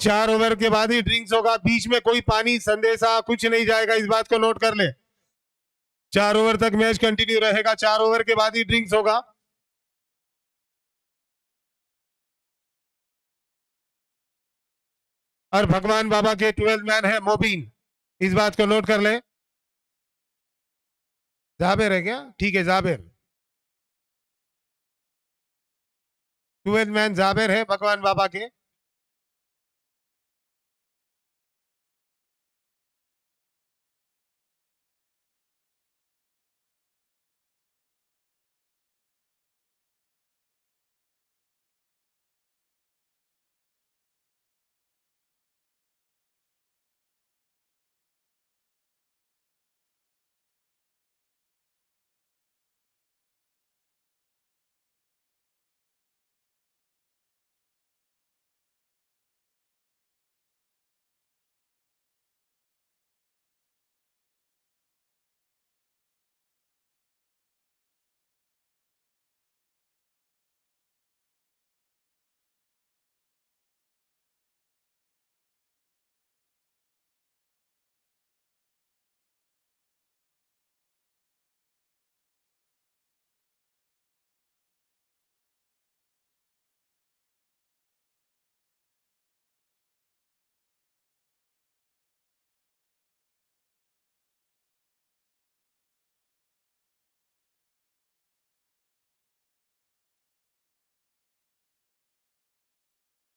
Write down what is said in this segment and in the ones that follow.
4 over के बाद ही drinks होगा, बीच में कोई पानी संदेशा कुछ नहीं जाएगा, इस बात को नोट कर ले। 4 ओवर तक मैच कंटिन्यू रहेगा, 4 ओवर के बाद ही ड्रिंक्स होगा। और भगवान बाबा के 12 मैन है मोबिन, इस बात को नोट कर ले। जाबिर है क्या? ठीक है, जाबिर 12 मैन जाबिर है भगवान बाबा के।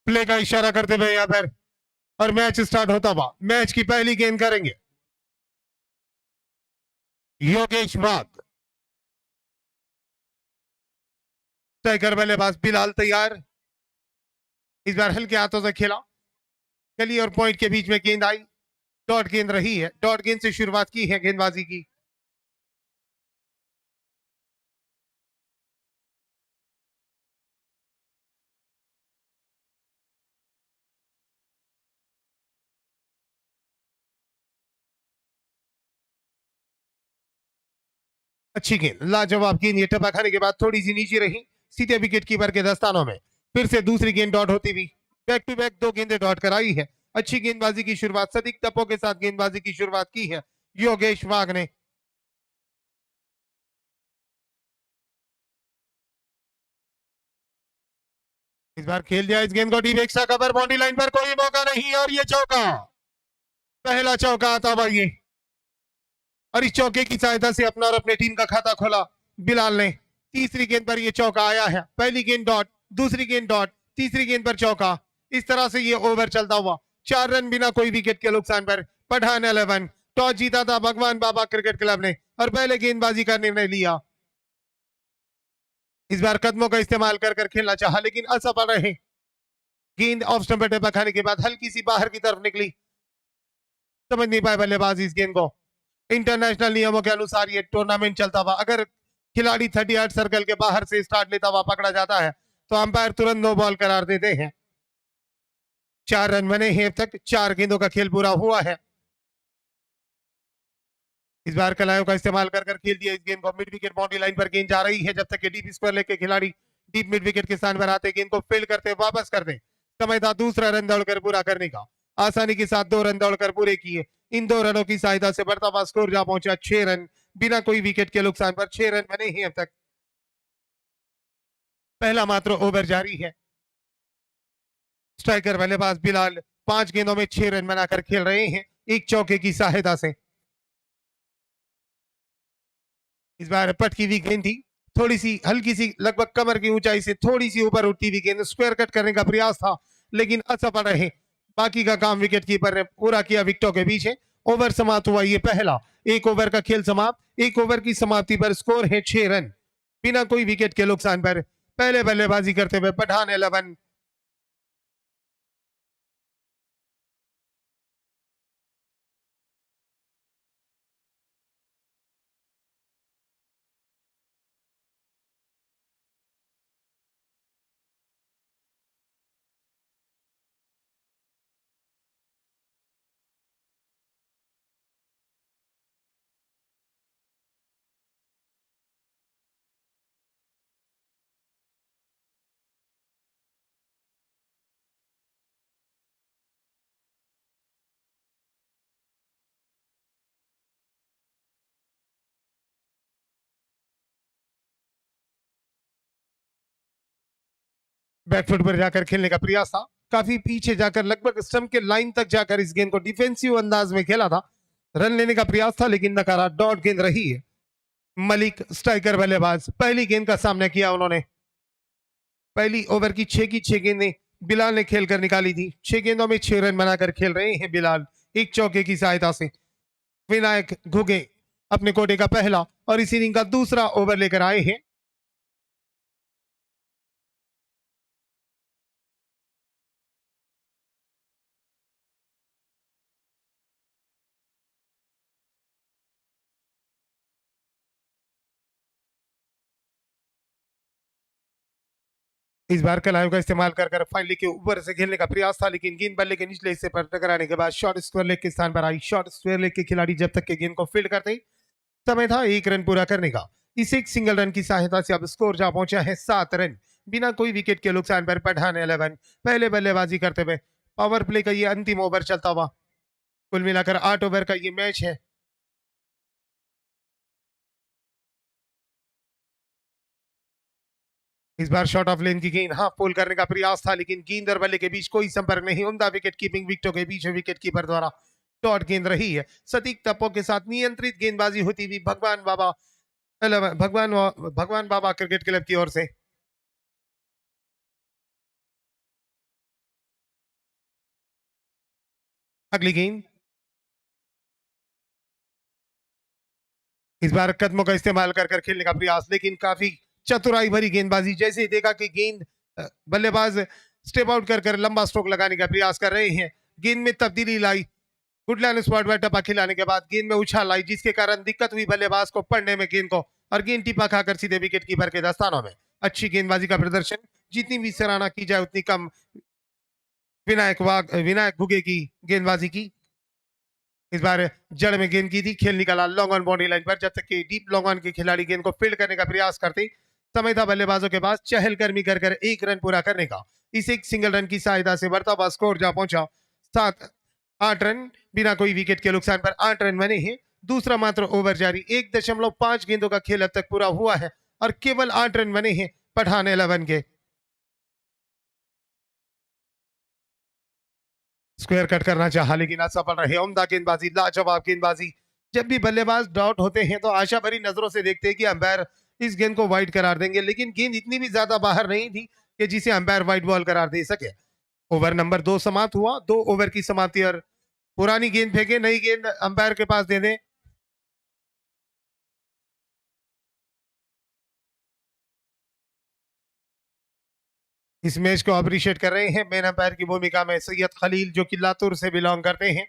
प्ले का इशारा करते हुए यहाँ पर और मैच स्टार्ट होता हुआ, मैच की पहली गेंद करेंगे योगेश वाघ। स्ट्राइकर बल्लेबाज बिलाल तैयार, इस बार हल्के हाथों से खेला, गली और पॉइंट के बीच में गेंद आई, डॉट गेंद रही है, डॉट गेंद से शुरुआत की है गेंदबाजी की। अच्छी गेंद, लाजवाब गेंद, ये टपा खाने के बाद थोड़ी सी नीचे रही, सीधे विकेट कीपर के दस्तानों में। फिर से दूसरी गेंद डॉट होती हुई, बैक टू बैक 2 गेंदें डॉट कराई है। अच्छी गेंदबाजी की शुरुआत, सटीक टप्पों के साथ गेंदबाजी की शुरुआत की है योगेश वाघ ने। इस बार खेल दिया इस गेंद को deep, extra cover, boundary line पर कोई मौका नहीं, और ये चौका, पहला चौका आता हुआ ये, और इस चौके की सहायता से अपना और अपने टीम का खाता खोला बिलाल ने। तीसरी गेंद पर ये चौका आया है, पहली गेंद डॉट, दूसरी गेंद डॉट, तीसरी गेंद पर चौका। इस तरह से ये ओवर चलता हुआ 4 रन बिना कोई विकेट के नुकसान पर पठान 11। टॉस जीता था भगवान बाबा क्रिकेट क्लब ने और पहले गेंदबाजी का निर्णय लिया। इस बार कदमों का इस्तेमाल कर कर खेलना चाहा लेकिन असफल रहे। गेंद ऑफ स्टंप पर टेपा खाने के बाद हल्की सी बाहर की तरफ निकली, समझ नहीं पाए बल्लेबाज इस गेंद को। इंटरनेशनल नियमों के अनुसार ये टूर्नामेंट चलता हुआ अगर खिलाड़ी 38 सर्कल के बाहर से स्टार्ट लेता हुआ पकड़ा जाता है तो अंपायर तुरंत नो बॉल करार देते हैं। 4 रन बने हैं अब तक, 4 गेंदों का खेल पूरा हुआ है। इस बार कलायों का इस्तेमाल कर कर खेल दिया इस गेंद को, मिड विकेट बाउंड्री लाइन पर गेंद जा रही है, जब तक कि डीप स्क्वायर लेके खिलाड़ी डीप मिड विकेट के स्थान पर आते गेंद को फील्ड करते वापस कर दे। समय था दूसरा रन दौड़कर पूरा करने का, आसानी के साथ 2 रन दौड़कर पूरे किए। इन 2 रनों की सहायता से बढ़ता हुआ स्कोर जा पहुंचा 6 रन बिना कोई विकेट के नुकसान पर। 6 रन बने हैं अब तक, पहला मात्र ओवर जारी है। स्ट्राइकर बल्लेबाज बिलाल 5 गेंदों में 6 रन बनाकर खेल रहे हैं एक चौके की सहायता से। इस बार पटकी हुई गेंद थी, थोड़ी सी हल्की सी लगभग कमर की ऊंचाई से थोड़ी सी ऊपर उठती हुई गेंद, स्क्वायर कट करने का प्रयास था लेकिन असफल रहे। बाकी का काम विकेट कीपर ने पूरा किया विकेटों के पीछे। ओवर समाप्त हुआ ये पहला, 1 ओवर का खेल समाप्त। 1 ओवर की समाप्ति पर स्कोर है 6 रन बिना कोई विकेट के नुकसान पर। पहले बल्लेबाजी करते हुए पठान 11 बैकफुट पर जाकर खेलने का प्रयास था, काफी पीछे जाकर लगभग स्टंप के लाइन तक जाकर इस गेंद को डिफेंसिव अंदाज में खेला था, रन लेने का प्रयास था लेकिन नकारा, डॉट गेंद रही है। मलिक स्ट्राइकर बल्लेबाज, पहली गेंद का सामना किया उन्होंने। पहली ओवर की 6 गेंदें बिलाल ने खेलकर निकाली थी। 6 गेंदों में 6 रन बनाकर खेल रहे हैं बिलाल, एक चौके की सहायता से। विनायक घुगे अपने कोटे का पहला और इस इनिंग का दूसरा ओवर लेकर आए हैं। इस बार कलायों का इस्तेमाल कर फाइनली के ऊपर से खेलने का प्रयास था लेकिन गेंद बल्ले के निचले हिस्से पर टकराने के बाद शॉर्ट स्क्वायर लेग के स्थान पर आई। शॉर्ट स्क्वायर लेग के खिलाड़ी जब तक के गेंद को फील्ड करते, समय था 1 रन पूरा करने का। इस एक सिंगल रन की सहायता से अब स्कोर जा पहुंचा है 7 रन, बिना कोई विकेट के नुकसान पर पठान 11 पहले बल्लेबाजी करते हुए। पावर प्ले का ये अंतिम ओवर चलता हुआ, कुल मिलाकर 8 ओवर का ये मैच है। इस बार शॉर्ट ऑफ लेन की गेंद हाफ पोल करने का प्रयास था लेकिन गेंद और बल्ले के बीच कोई संपर्क नहीं। उम्दा विकेट कीपिंग विकेटों के बीच विकेट कीपर द्वारा डॉट गेंद रही है। सटीक टप्पों के साथ नियंत्रित गेंदबाजी होती हुई भगवान बाबा क्रिकेट क्लब की ओर से। अगली गेंद, इस बार कदमों का इस्तेमाल कर खेलने का प्रयास लेकिन काफी चतुराई भरी गेंदबाजी। जैसे ही देखा कि गेंद बल्लेबाज स्टेप आउट कर लंबा स्ट्रोक लगाने का प्रयास कर रहे हैं, गेंद में तब्दीली लाई। गुडलैंड स्पॉट पर टप्पा खिलाने के बाद गेंद में उछाल लाई जिसके कारण दिक्कत हुई बल्लेबाज को पढ़ने में गेंद को, और गेंद टिपा खाकर सीधे विकेट कीपर के दस्तानों में। अच्छी गेंदबाजी का प्रदर्शन, जितनी भी सराहना की जाए उतनी कम विनायक घुगे की गेंदबाजी की। इस बार जड़ में गेंद की थी, खेल निकाला लॉन्ग ऑन बाउंड्री लाइन पर, जब तक कि डीप लॉन्ग ऑन के खिलाड़ी गेंद को फील्ड करने का प्रयास करते, समय था बल्लेबाजों के पास चहलकदमी कर 1 रन पूरा करने का। इस एक सिंगल रन की सहायता से बढ़ता हुआ स्कोर जा पहुंचा 8 रन, बिना कोई विकेट के नुकसान पर 8 रन बने हैं। दूसरा मात्र ओवर जारी, 1.5 गेंदों का खेल अब तक पूरा हुआ है और केवल 8 रन बने हैं पठान 11 के। स्क्वायर कट करना चाहा लेकिन असफल रहे। उम्दा गेंदबाजी, लाजवाब गेंदबाजी। जब भी बल्लेबाज डॉट होते हैं तो आशा भरी नजरों से देखते हैं कि अंपायर इस गेंद को वाइड करार देंगे, लेकिन गेंद इतनी भी ज्यादा बाहर नहीं थी कि जिसे अंपायर वाइड बॉल करार दे सके। ओवर नंबर 2 समाप्त हुआ। 2 ओवर की समाप्ति और पुरानी गेंद फेंके, नई गेंद अंपायर के पास दे दें। इस मैच को अप्रिशिएट कर रहे हैं मैन अंपायर की भूमिका में सैयद खलील जो कि लातूर से बिलोंग करते हैं,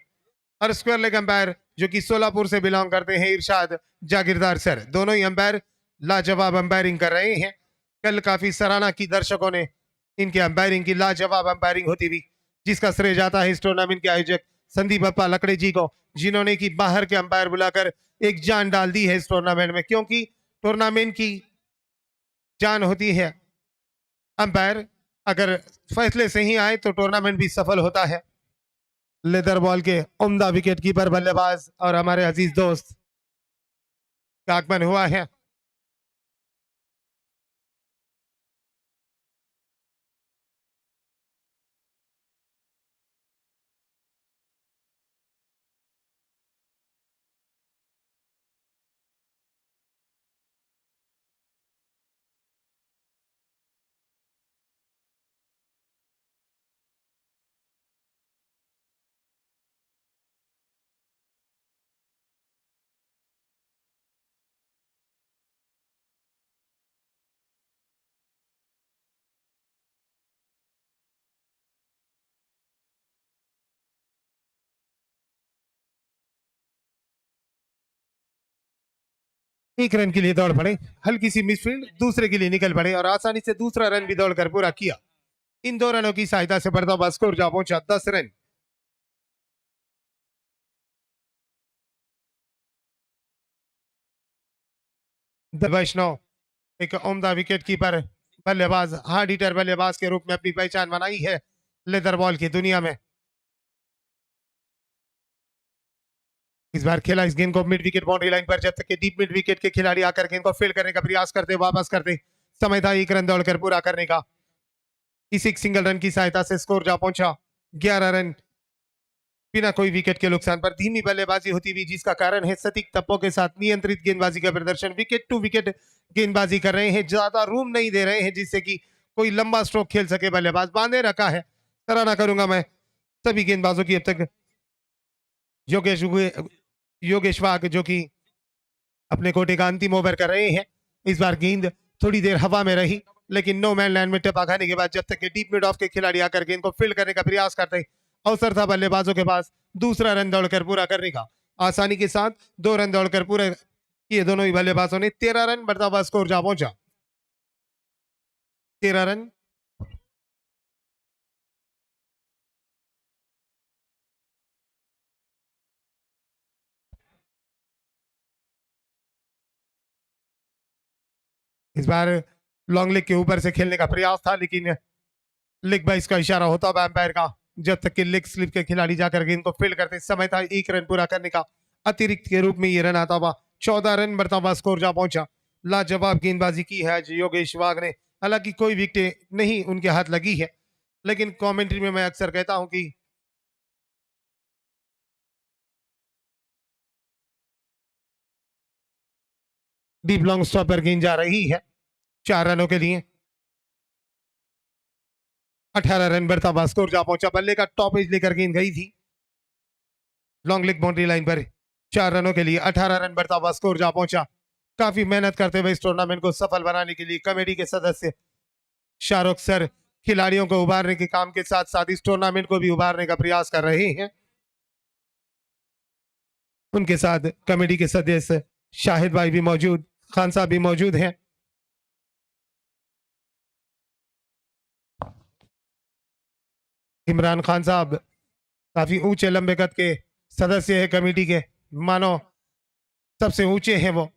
और स्क्वायर लेग अंपायर जो कि सोलापुर से बिलोंग करते हैं इरशाद जागीरदार सर। दोनों ही अंपायर लाजवाब अंपायरिंग कर रहे हैं। कल काफी सराहना की दर्शकों ने इनके अंपायरिंग की, लाजवाब अंपायरिंग होती हुई, जिसका श्रेय जाता है इस टूर्नामेंट के आयोजक संदीप अप्पा लकड़े जी को, जिन्होंने की बाहर के अंपायर बुलाकर एक जान डाल दी है इस टूर्नामेंट में, क्योंकि टूर्नामेंट की जान होती है अंपायर। अगर फैसले सही आए तो टूर्नामेंट भी सफल होता है। लेदर बॉल के उम्दा विकेट कीपर बल्लेबाज और हमारे अजीज दोस्त का आगमन हुआ है। एक रन के लिए दौड़ पड़े, हल्की सी मिसफील्ड, दूसरे के लिए निकल पड़े और आसानी से दूसरा रन भी दौड़कर पूरा किया। इन 2 रनों की सहायता से बढ़ता हुआ स्कोर जा पहुंचा 10 रन। वैष्णव एक उम्दा विकेट कीपर बल्लेबाज, हार्ड हिटर बल्लेबाज के रूप में अपनी पहचान बनाई है लेदर बॉल की दुनिया में। इस बार खेला इस गेंद को मिड विकेट बाउंड्री लाइन पर, जब तक कि डीप मिड विकेट के खिलाड़ी आकर गेंद को फील्ड करने का प्रयास करते, वापस करते, समय था 1 रन दौड़कर पूरा करने का। इस एक सिंगल रन की सहायता से स्कोर जा पहुंचा 11 रन बिना कोई विकेट के नुकसान पर। धीमी बल्लेबाजी होती हुई जिसका कारण है सटीक टप्पों के साथ नियंत्रित गेंदबाजी का प्रदर्शन। विकेट टू विकेट गेंदबाजी कर रहे हैं, ज्यादा रूम नहीं दे रहे हैं जिससे कि कोई लंबा स्ट्रोक खेल सके। बल्लेबाज बांधे रखा है। सराहना करूंगा मैं सभी गेंदबाजों की अब तक। योगेश वाघ जो कि अपने कोटे का अंतिम ओवर कर रहे हैं। इस बार गेंद थोड़ी देर हवा में रही, लेकिन नो मैन लैंड में टपा खाने के बाद जब तक कि डीप मिड ऑफ के खिलाड़ी आकर गेंद को फील्ड करने का प्रयास करते, अवसर था बल्लेबाजों के पास दूसरा रन दौड़कर पूरा करने का। आसानी के साथ 2 रन दौड़कर पूरे किए दोनों ही बल्लेबाजों ने। 13 रन बढ़ता हुआ स्कोर जा पहुंचा 13 रन। इस बार लॉन्ग लेग के ऊपर से खेलने का प्रयास था, लेकिन लेग बाइस का इशारा होता हुआ एम्पायर का जब तक कि लेग स्लिप के खिलाड़ी जाकर गेंद को फील्ड करते समय था 1 रन पूरा करने का। अतिरिक्त के रूप में ये रन आता हुआ 14 रन बढ़ता हुआ स्कोर जा पहुंचा। लाजवाब गेंदबाजी की है आज योगेश वाघ ने। हालांकि कोई विकेट नहीं उनके हाथ लगी है, लेकिन कमेंट्री में मैं अक्सर कहता हूं कि डीप लॉन्ग स्टॉप पर गेंद जा रही है 4 रनों के लिए। 18 रन बढ़ता हुआ स्कोर जा पहुंचा। बल्ले का टॉप एज लेकर गेंद गई थी लॉन्ग लेग बाउंड्री लाइन पर 4 रनों के लिए। 18 रन बढ़ता हुआ स्कोर जा पहुंचा। काफी मेहनत करते हुए इस टूर्नामेंट को सफल बनाने के लिए कमेटी के सदस्य शाहरुख सर खिलाड़ियों को उभारने के काम के साथ साथ इस टूर्नामेंट को भी उभारने का प्रयास कर रहे हैं। उनके साथ कमेटी के सदस्य शाहिद भाई भी मौजूद, खान साहब भी मौजूद हैं। इमरान खान साहब काफी ऊंचे लंबे कद के सदस्य है कमेटी के, मानो सबसे ऊंचे हैं वो।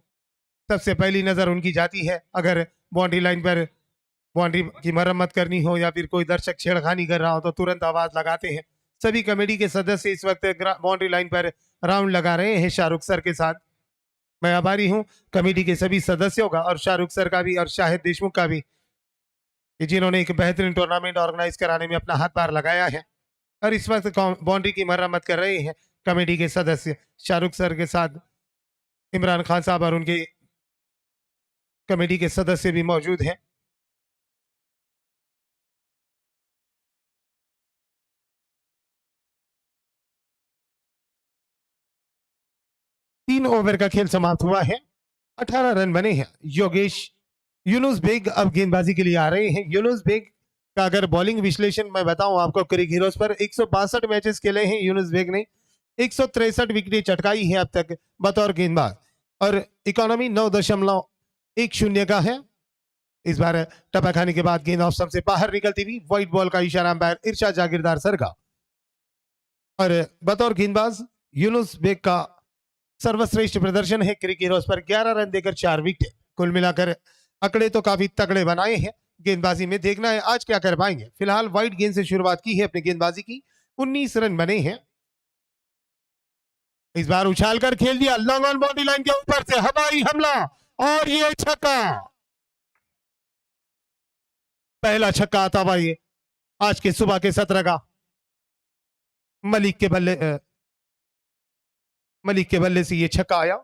सबसे पहली नजर उनकी जाती है अगर बाउंड्री लाइन पर बाउंड्री की मरम्मत करनी हो या फिर कोई दर्शक छेड़खानी कर रहा हो तो तुरंत आवाज लगाते हैं। सभी कमेटी के सदस्य इस वक्त बाउंड्री लाइन पर राउंड लगा रहे हैं शाहरुख सर के साथ। मैं आभारी हूं कमेटी के सभी सदस्यों का और शाहरुख सर का भी और शाहिद देशमुख का भी कि जिन्होंने एक बेहतरीन टूर्नामेंट ऑर्गेनाइज कराने में अपना हाथ पार लगाया है। और इस वक्त बाउंड्री की मरम्मत कर रहे हैं कमेटी के सदस्य शाहरुख सर के साथ इमरान खान साहब और उनके कमेटी के सदस्य भी मौजूद हैं। तीन ओवर का खेल समाप्त हुआ है। 18 रन बने हैं। योगेश यूनुस बेग अब गेंदबाजी के लिए आ रहे हैं। यूनुस बेग का अगर बॉलिंग विश्लेषण मैं बताऊं आपको, क्रिक हीरोज पर 162 मैचेस खेले हैं यूनुस बेग ने। 163 विकेटें चटकाई है अब तक बतौर गेंदबाज और इकोनॉमी 9.10 का है। इस बार टपा खाने के बाद गेंद ऑफ स्टंप से बाहर निकलती हुई व्हाइट बॉल का इशारा अंपायर इरशाद जागीरदार सर का। और बतौर गेंदबाज यूनुस बेग का सर्वश्रेष्ठ प्रदर्शन है। क्रिक हीरोज पर 11 रन देकर 4 विकेट। कुल मिलाकर अकड़े तो काफी तगड़े बनाए हैं गेंदबाजी में। देखना है आज क्या कर पाएंगे। फिलहाल वाइट गेंद से शुरुआत की है अपनी गेंदबाजी की। 19 रन बने हैं। इस बार उछालकर खेल दिया लॉन्ग ऑन बाउंड्री लाइन के ऊपर से हवाई हमला और ये छक्का। पहला छक्का आता हुआ ये आज के सुबह के 17 का मलिक के बल्ले से ये छक्का आया।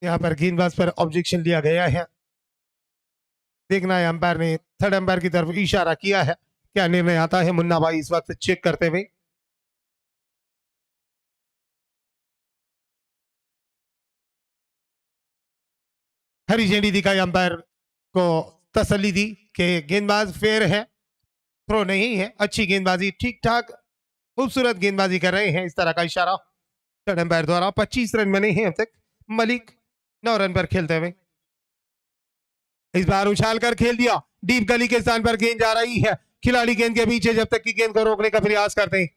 यहां पर गेंदबाज पर ऑब्जेक्शन लिया गया है। देखना है अंपायर ने थर्ड अंपायर की तरफ इशारा किया है, क्या निर्णय आता है मुन्ना भाई इस वक्त चेक करते हुए। हरी झंडी दिखाई अंपायर को, तसल्ली दी कि गेंदबाज फेयर है, थ्रो नहीं है, अच्छी गेंदबाजी, ठीक ठाक खूबसूरत गेंदबाजी कर रहे हैं, इस तरह का इशारा थर्ड अंपायर द्वारा। 25 रन बने हैं अब तक। मलिक 9 रन पर खेलते हुए। इस बार उछाल कर खेल दिया डीप गली के स्थान पर गेंद जा रही है। खिलाड़ी गेंद के पीछे जब तक कि गेंद को रोकने का प्रयास करते हैं।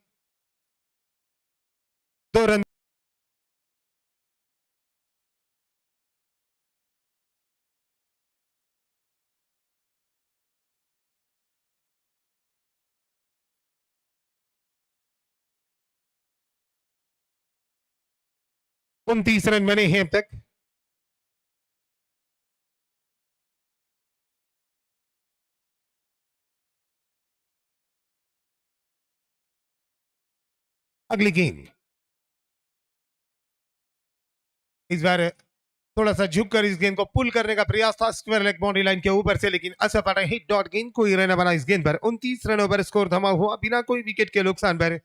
2 रन 29 रन बने हैं अब तक। अगली गेंद इस बार थोड़ा सा झुककर इस गेंद को पुल करने का प्रयास था स्क्वायर लेग बाउंड्री लाइन के ऊपर से, लेकिन असफल हिट डॉट गेंद, कोई रन बना इस गेंद पर। 29 रनों पर स्कोर थमा हुआ बिना कोई विकेट के नुकसान पर।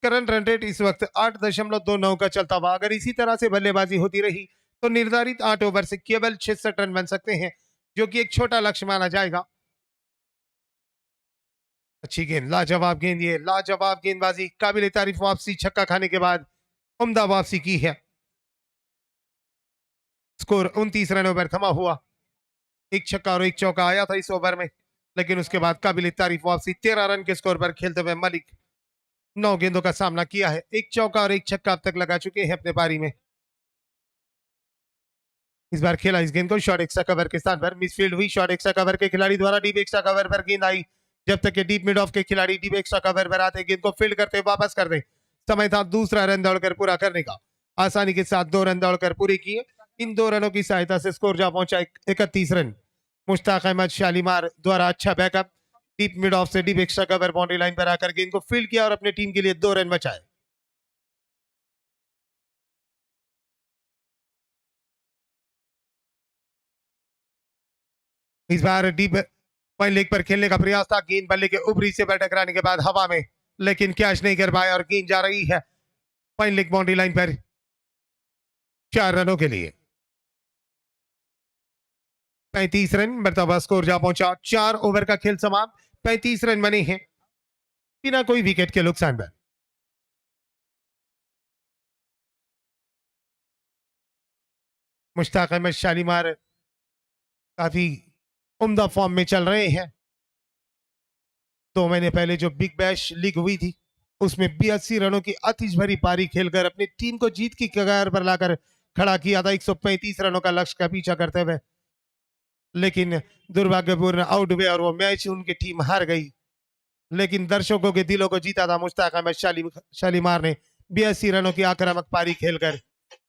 करंट रन रेट इस वक्त 8.29 का चलता हुआ। अगर इसी तरह से बल्लेबाजी होती रही तो निर्धारित 8 ओवर से केवल 66 रन बन सकते हैं, जो कि एक छोटा लक्ष्य माना जाएगा। अच्छी गेंद, लाजवाब गेंद, ये लाजवाब गेंदबाजी, काबिल तारीफ वापसी, छक्का खाने के बाद उम्दा वापसी की है। स्कोर 29 रनों पर थमा हुआ। एक छक्का और एक चौका आया था इस ओवर में, लेकिन उसके बाद काबिल तारीफ वापसी। 13 रन के स्कोर पर खेलते हुए मलिक 9 गेंदों का सामना किया है। एक चौका और एक छक्का अब तक लगा चुके हैं अपने पारी में। इस बार खेला इस गेंद को शॉर्ट एक्स्ट्रा कवर के स्थान पर, मिसफील्ड हुई। शॉर्ट एक्स्ट्रा कवर के खिलाड़ी द्वारा डीप एक्स्ट्रा कवर पर गेंद आई। जब तक के डीप मिड ऑफ के खिलाड़ी डीप एक्स्ट्रा कवर पर आते गेंद को फील्ड करते वापस कर दे, समय था दूसरा रन दौड़कर पूरा करने का। आसानी के साथ 2 रन दौड़कर पूरे किए। इन 2 रनों की सहायता से स्कोर जा पहुंचा 31 रन। मुश्ताक अहमद शालीमार द्वारा अच्छा बैकअप, डीप मिड ऑफ से deep extra cover boundary line पर आकर गेंद को फील्ड किया और अपनी टीम के लिए 2 रन बचाए। इस बार डीप पॉइंट लेग पर खेलने का प्रयास था। गेंद बल्ले के ऊपरी से पर टकराने के बाद हवा में, लेकिन कैच नहीं कर पाया और गेंद जा रही है पॉइंट लेग बाउंड्री लाइन पर 4 रनों के लिए। 35 रन मरतबा स्कोर जा पहुंचा। 4 ओवर का खेल समाप्त। 35 रन बने हैं बिना कोई विकेट के नुकसान पर। मुश्ताक अहमद शालीमार काफी उम्दा फॉर्म में चल रहे हैं। 2 महीने पहले जो बिग बैश लीग हुई थी उसमें 82 रनों की आतिश भरी पारी खेलकर अपनी टीम को जीत की कगार पर लाकर खड़ा किया था 135 रनों का लक्ष्य का पीछा करते हुए, लेकिन दुर्भाग्यपूर्ण आउट हुए और वो मैच उनकी टीम हार गई। लेकिन दर्शकों के दिलों को जीता था मुश्ताक अहमद शालीमार ने 82 रनों की आक्रामक पारी खेलकर,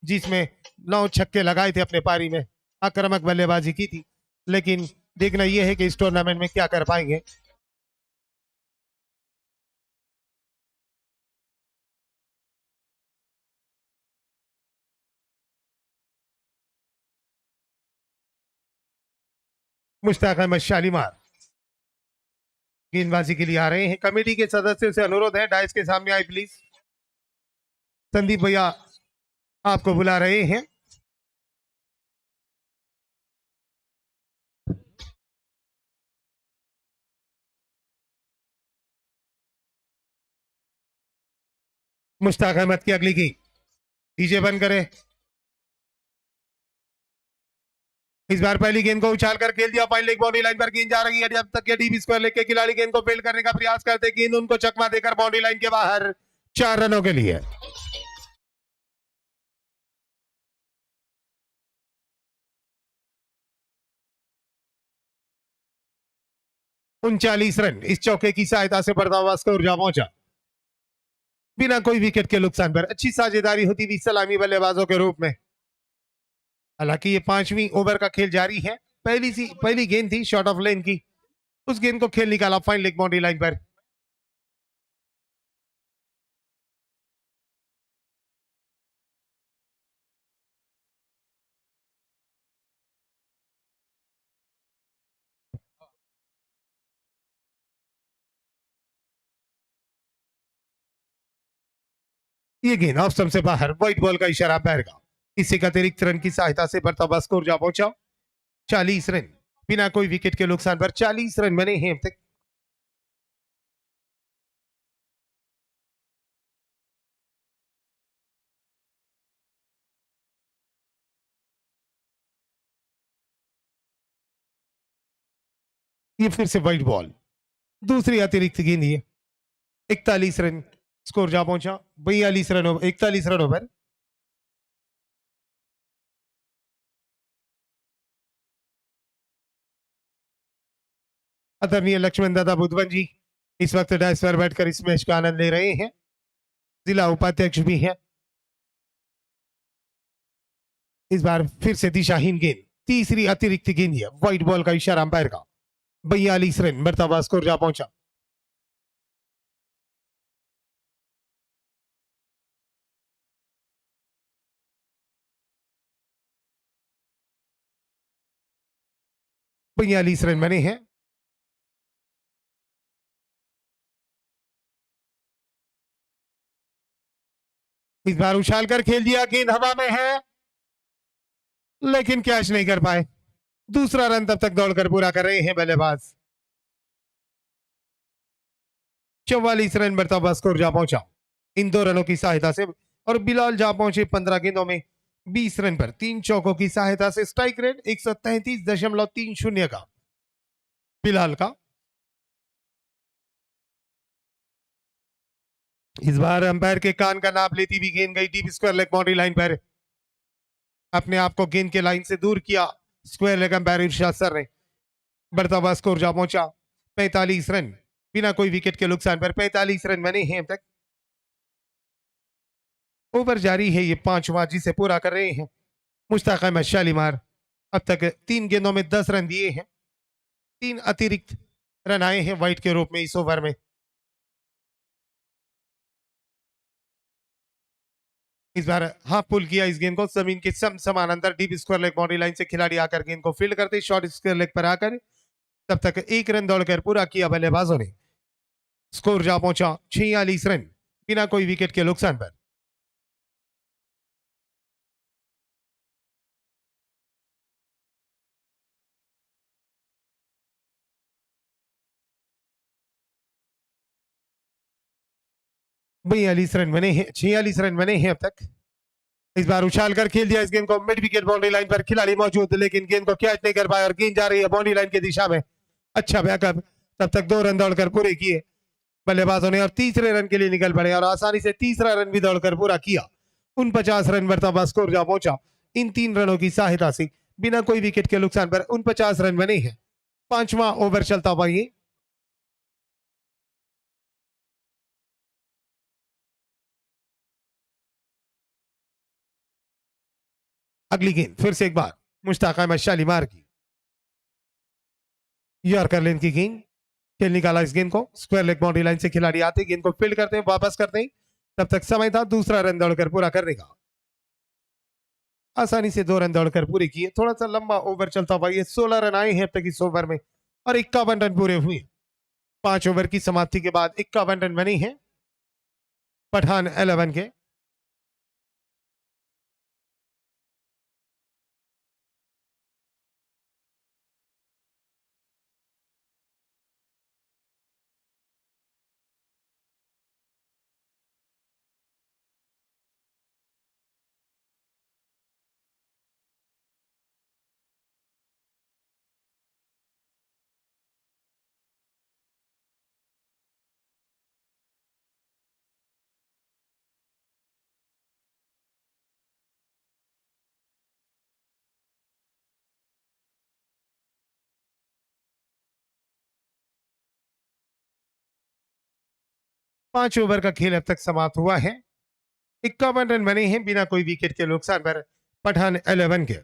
जिसमें 9 छक्के लगाए थे अपने पारी में, आक्रामक बल्लेबाजी की थी। लेकिन देखना यह है कि इस टूर्नामेंट में क्या कर पाएंगे। मुश्ताक अहमद शालीमार गेंदबाजी के लिए आ रहे हैं। कमेटी के सदस्यों से अनुरोध है डाइस के सामने आए प्लीज। संदीप भैया आपको बुला रहे हैं। मुश्ताक अहमद की अगली गेंद, डीजे बंद करें। इस बार पहली गेंद को उछाल कर खेल दिया पॉइंट लेग बाउंड्री लाइन पर। गेंद जा रही है जब तक के डीप स्क्वायर लेग के खिलाड़ी गेंद को फील्ड करने का प्रयास करते, गेंद उनको चकमा देकर बाउंड्री लाइन के बाहर। 4 रनों के लिए। उनचालीस रन इस चौके की सहायता से बढ़ता हुआ स्कोर जा पहुंचा बिना कोई विकेट के नुकसान पर। अच्छी साझेदारी होती हुई सलामी बल्लेबाजों के रूप में। हालांकि ये 5वीं ओवर का खेल जारी है। पहली गेंद थी शॉर्ट ऑफ लेन की, उस गेंद को खेल निकाला फाइन लेग बाउंड्री लाइन पर। ये गेंद ऑफ स्टंप से बाहर, व्हाइट बॉल का इशारा पैर का। इसी का अतिरिक्त रन की सहायता से बढ़ता हुआ स्कोर जा पहुंचा 40 रन बिना कोई विकेट के नुकसान पर। 40 रन बने हैं अब तक। ये फिर से व्हाइट बॉल, दूसरी अतिरिक्त गेंद है। 41 रन स्कोर जा पहुंचा 41 रनों पर। आदरणीय लक्ष्मण दादा बुधवन जी इस वक्त डाइस पर बैठकर इस मैच का आनंद ले रहे हैं। जिला उपाध्यक्ष भी हैं। इस बार फिर से दिशाहीन गेंद, तीसरी अतिरिक्त गेंद है, व्हाइट बॉल का इशारा अंपायर का। 42 रन, मर्तबा स्कोर जा पहुंचा। बयालीस रन बने हैं। इस बार उछालकर खेल दिया, गेंद हवा में है लेकिन कैच नहीं कर पाए। दूसरा रन तब तक दौड़कर पूरा कर रहे हैं बल्लेबाज। 44 रन, मर्तबा स्कोर जा पहुंचा इन 2 रनों की सहायता से। और बिलाल जा पहुंचे 15 गेंदों में 20 रन पर 3 चौकों की सहायता से। स्ट्राइक रेट 133.30 का बिलाल का। इस बार अंपायर के कान का नाप लेती हुई गेंद गई deep square leg boundary line पर। अपने आप को गेंद के लाइन से दूर किया स्क्वायर लेग अंपायर इरशाद सर ने। बढ़ता स्कोर जा पहुंचा 45 रन, बिना कोई विकेट के नुकसान पर 45 रन बने हैं अब तक। ओवर जारी है ये 5वां जिसे पूरा कर रहे हैं मुश्ताक अहमद शालीमार। अब तक 3 गेंदों में 10 रन दिए हैं। 3 अतिरिक्त रन आए हैं वाइट के रूप में इस ओवर में। इस बार हाफ पुल किया इस गेंद को जमीन के समानांतर deep square leg boundary line से खिलाड़ी आकर गेंद को फील्ड करते शॉर्ट स्क्वायर लेग पर आकर तब तक 1 रन दौड़कर पूरा किया बल्लेबाजों ने। स्कोर जा पहुंचा 46 रन, बिना कोई विकेट के नुकसान पर। बयालीस रन बने हैं, 46 रन बने हैं अब तक। इस बार उछाल कर खेल दिया इस गेंद को मिड विकेट बाउंड्री लाइन पर, खिलाड़ी मौजूद लेकिन गेंद को कैच नहीं कर पाया और गेंद जा रही है बाउंड्री लाइन की दिशा में। अच्छा बैकअप, तब तक 2 रन दौड़कर पूरे किए बल्लेबाजों ने और तीसरे रन के लिए निकल पड़े और आसानी से तीसरा रन भी दौड़कर पूरा किया। 49 रन मर्तबा स्कोर जा पहुंचा इन 3 रनों की सहायता से, बिना कोई विकेट के नुकसान पर 49 रन बने हैं। 5वां ओवर चलता हुआ ये। अगली गेंद फिर से एक बार मुश्ताक अहमद शालीमार की। यॉर्कर लेन की गेंद, खेल निकाला इस गेंद को स्क्वायर लेग बाउंड्री लाइन से खिलाड़ी आते गेंद को फील्ड करते हैं वापस करते हैं। तब तक समय था दूसरा रन दौड़कर पूरा करने का। आसानी से 2 रन दौड़कर पूरे किए। थोड़ा सा लंबा ओवर चलता हुआ ये 16 रन आए हैं अब तक इस ओवर में और 51 रन पूरे हुए। 5 ओवर की समाप्ति के बाद 51 रन बने हैं पठान 11 के। पांच ओवर का खेल अब तक समाप्त हुआ है। 51 रन बने हैं बिना कोई विकेट के नुकसान पर पठान 11 के।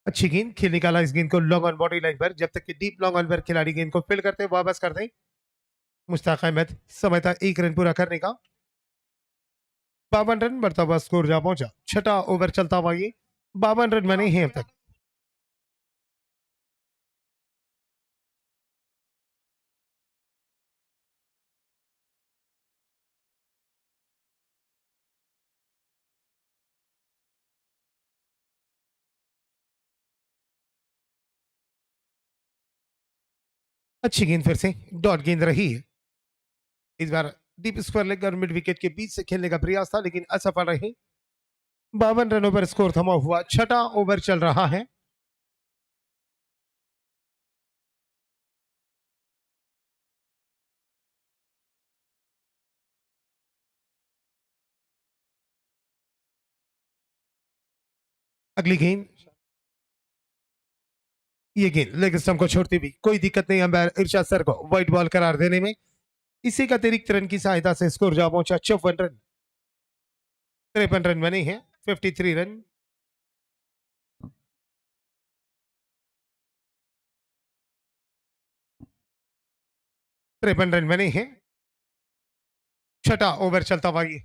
अच्छी गेंद, खेल निकाला इस गेंद को लॉन्ग ऑन बॉडी लाइन पर। जब तक कि डीप लॉन्ग ऑन पर खिलाड़ी गेंद को फील्ड करते वापस करते मुश्ताक अहमद। समय था 1 रन पूरा करने का। 52 रन बढ़ता हुआ स्कोर जा पहुंचा। 6वां ओवर चलता हुआ ये 52 रन बने हैं अब तक। अच्छी गेंद फिर से डॉट गेंद रही है। इस बार डीप स्क्वायर लेग और मिड विकेट के बीच से खेलने का प्रयास था, लेकिन असफल रहे। 52 रनों पर स्कोर थमा हुआ। छठा ओवर चल रहा है। अगली गेंद, ये गेंद लेग स्टंप को छोड़ती हुई, कोई दिक्कत नहीं अंपायर इरशाद सर को व्हाइट बॉल करार देने में। इसी का अतिरिक्त रन की सहायता से स्कोर जा पहुंचा 54 रन। 53 रन बने हैं। 53 रन। तिरपन रन बने हैं। छठा ओवर चलता हुआ ये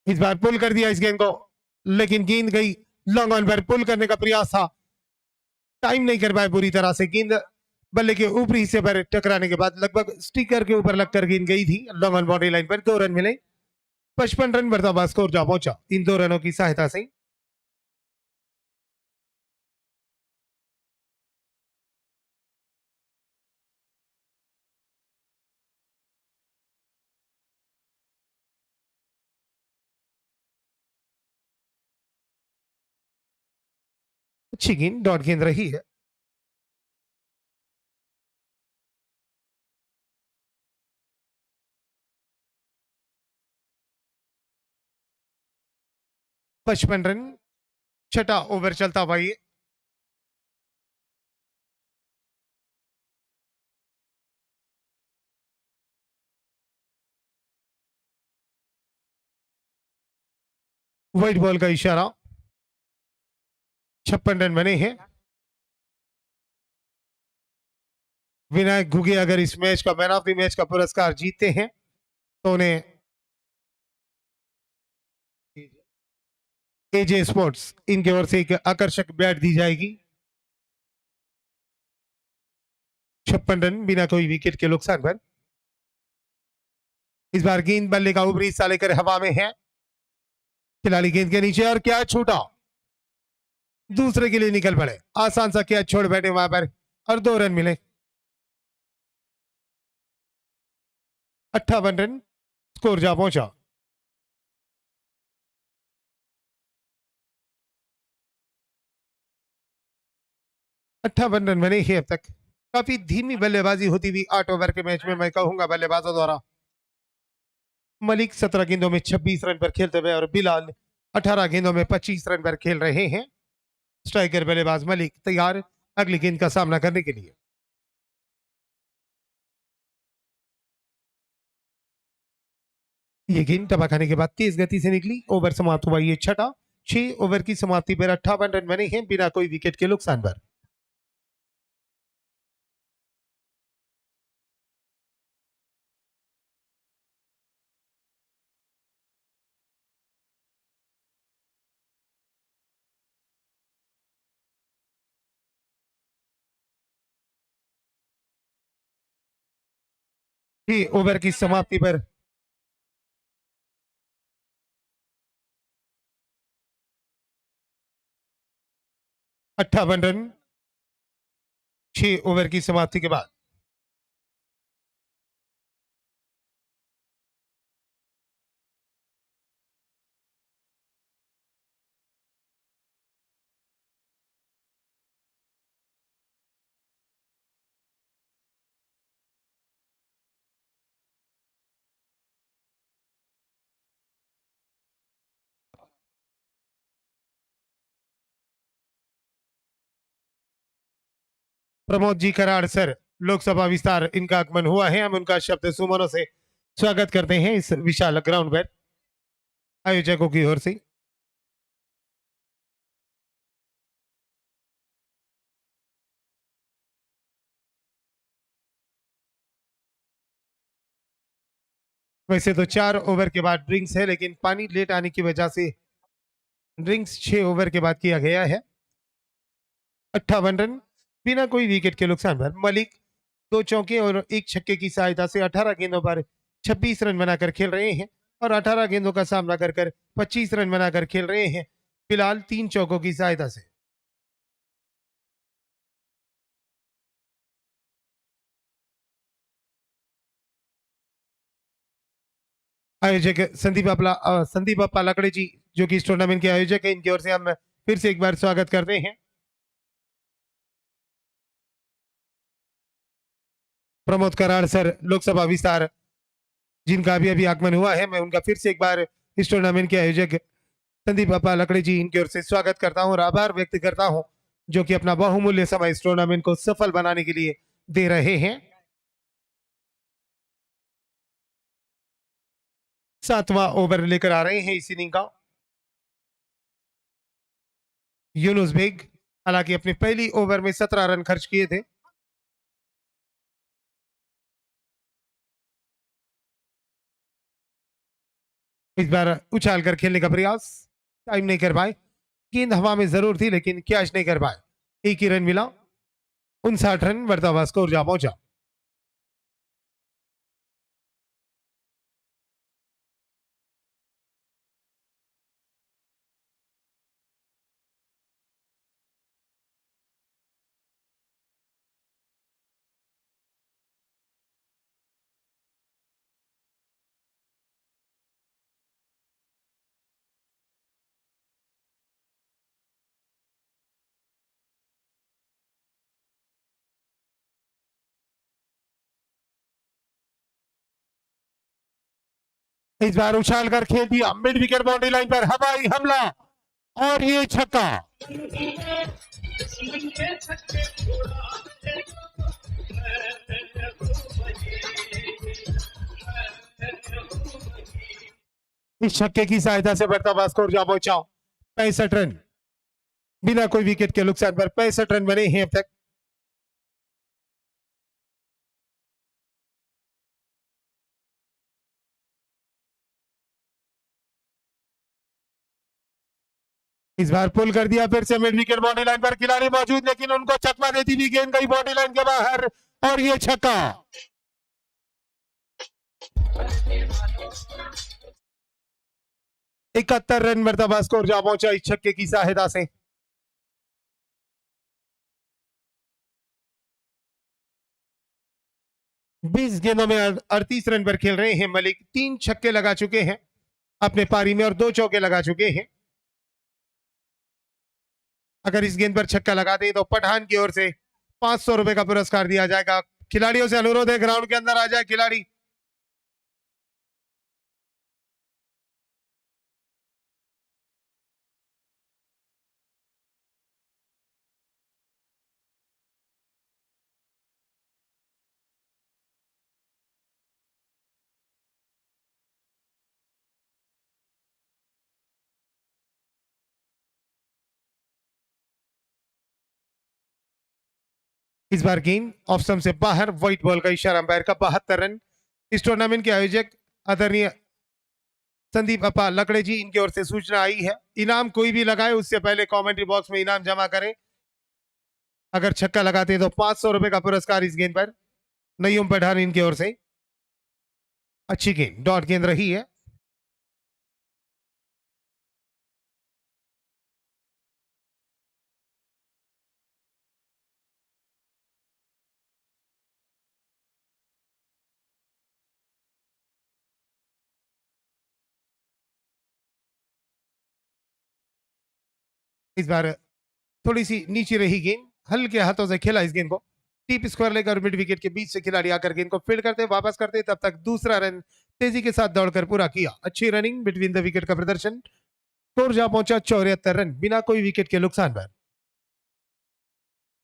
इस बार पुल कर दिया इस गेंद को, लेकिन गेंद गई लॉन्ग ऑन पर। पुल करने का प्रयास था, टाइम नहीं कर पाए पूरी तरह से। गेंद बल्ले के ऊपरी हिस्से पर टकराने के बाद लगभग स्टिकर के ऊपर लगकर गेंद गई थी लॉन्ग ऑन बाउंड्री लाइन पर। 2 रन मिले। 55 रन बढ़ता हुआ स्कोर जा पहुंचा इन 2 रनों की सहायता से। अच्छी गेंद, डॉट गेंद रही है। पचपन रन। छठा ओवर चलता हुआ ये व्हाइट बॉल का इशारा। 56 रन बने हैं। विनायक घुगे अगर इस मैच का मैन ऑफ द मैच का पुरस्कार जीतते हैं तो उन्हें एजे स्पोर्ट्स इनकी ओर से एक आकर्षक बैट दी जाएगी। 56 रन बिना कोई विकेट के नुकसान पर। इस बार गेंद बल्ले का ऊपरी हिस्सा लेकर हवा में है। खिलाड़ी गेंद के नीचे और क्या छूटा, दूसरे के लिए निकल पड़े। आसान सा क्या छोड़ बैठे वहां पर और 2 रन मिले। 58 रन स्कोर जा पहुंचा। अट्ठावन रन बने हैं अब तक। काफी धीमी बल्लेबाजी होती हुई 8 ओवर के मैच में मैं कहूंगा बल्लेबाजों द्वारा। मलिक 17 गेंदों में 26 रन पर खेलते हुए और बिलाल 18 गेंदों में 25 रन पर खेल रहे हैं। स्ट्राइकर बल्लेबाज मलिक तैयार अगली गेंद का सामना करने के लिए। ये गेंद टपा खाने के बाद तेज गति से निकली। ओवर समाप्त हुआ ये छठा। 6 ओवर की समाप्ति पर 58 रन बने हैं बिना कोई विकेट के नुकसान पर। ओवर की समाप्ति पर 58 रन 6 ओवर की समाप्ति के बाद। प्रमोद जी कराड़ सर, लोकसभा विस्तार इनका आगमन हुआ है। हम उनका शब्द सुमनों से स्वागत करते हैं इस विशाल ग्राउंड पर आयोजकों की ओर से। वैसे तो 4 ओवर के बाद ड्रिंक्स है, लेकिन पानी लेट आने की वजह से ड्रिंक्स 6 ओवर के बाद किया गया है। 58 रन बिना कोई विकेट के नुकसान पर। मलिक 2 चौके और 1 छक्के की सहायता से 18 गेंदों पर 26 रन बनाकर खेल रहे हैं और 18 गेंदों का सामना कर 25 रन बनाकर खेल रहे हैं फिलहाल 3 चौकों की सहायता से। आयोजक संदीप अप्पा लकड़े जी जो कि इस टूर्नामेंट के आयोजक है, इनकी ओर से हम फिर से एक बार स्वागत करते हैं। प्रमोद कराड़ सर लोकसभा विस्तार जिनका अभी अभी आगमन हुआ है, मैं उनका फिर से एक बार इस टूर्नामेंट के आयोजक संदीप अप्पा लकड़े जी इनकी ओर से स्वागत करता हूं और आभार व्यक्त करता हूं जो कि अपना बहुमूल्य समय इस टूर्नामेंट को सफल बनाने के लिए दे रहे हैं। 7वां ओवर लेकर आ रहे हैं इस इनिंग का यूनुस बेग, हालांकि अपने पहली ओवर में 17 रन खर्च किए थे। इस बार उछाल कर खेलने का प्रयास, टाइम नहीं कर पाए, गेंद हवा में जरूर थी लेकिन कैच नहीं कर पाए। एक ही रन मिला, 59 रन बढ़ता हुआ स्कोर जा पहुंचा। इस बार उछाल कर खेल दिया, मिड विकेट बाउंड्री लाइन पर हवाई हमला और ये छक्का। इस छक्के की सहायता से बढ़ता हुआ स्कोर जा पहुंचा 65 रन, बिना कोई विकेट के नुकसान पर 65 रन बने हैं अब तक। इस बार पुल कर दिया फिर से मिड विकेट बाउंड्री लाइन पर खिलाड़ी मौजूद, लेकिन उनको चकमा देती हुई गेंद गई बाउंड्री लाइन के बाहर और ये छक्का। 71 रन मरतबा स्कोर जा पहुंचा इस छक्के की सहायता से। बीस गेंदों में 38 रन पर खेल रहे हैं मलिक, 3 छक्के लगा चुके हैं अपने पारी में और 2 चौके लगा चुके हैं। अगर इस गेंद पर छक्का लगा दे तो पठान की ओर से 500 रुपए का पुरस्कार दिया जाएगा। खिलाड़ियों से अनुरोध है ग्राउंड के अंदर आ जाए खिलाड़ी। इस बार गेंद ऑफ स्टंप से बाहर, व्हाइट बॉल का इशारा अंपायर का। 72 रन। इस टूर्नामेंट के आयोजक आदरणीय संदीप अप्पा लकड़े जी इनकी ओर से सूचना आई है, इनाम कोई भी लगाए उससे पहले कमेंट्री बॉक्स में इनाम जमा करें। अगर छक्का लगाते तो 500 रुपए का पुरस्कार इस गेंद पर। नईम पठान इनकी ओर से। अच्छी गेंद, डॉट गेंद रही है। इस बार थोड़ी सी नीचे रही गेंद, हल्के हाथों से खेला इस गेंद को, डीप स्क्वायर लेकर मिड विकेट के बीच से खिलाड़ी आकर गेंद को फील्ड करते वापस करते, तब तक दूसरा रन तेजी के साथ दौड़कर पूरा किया। अच्छी रनिंग बिटवीन द विकेट का प्रदर्शन। स्कोर जा पहुंचा 74 रन, बिना कोई विकेट के नुकसान पर।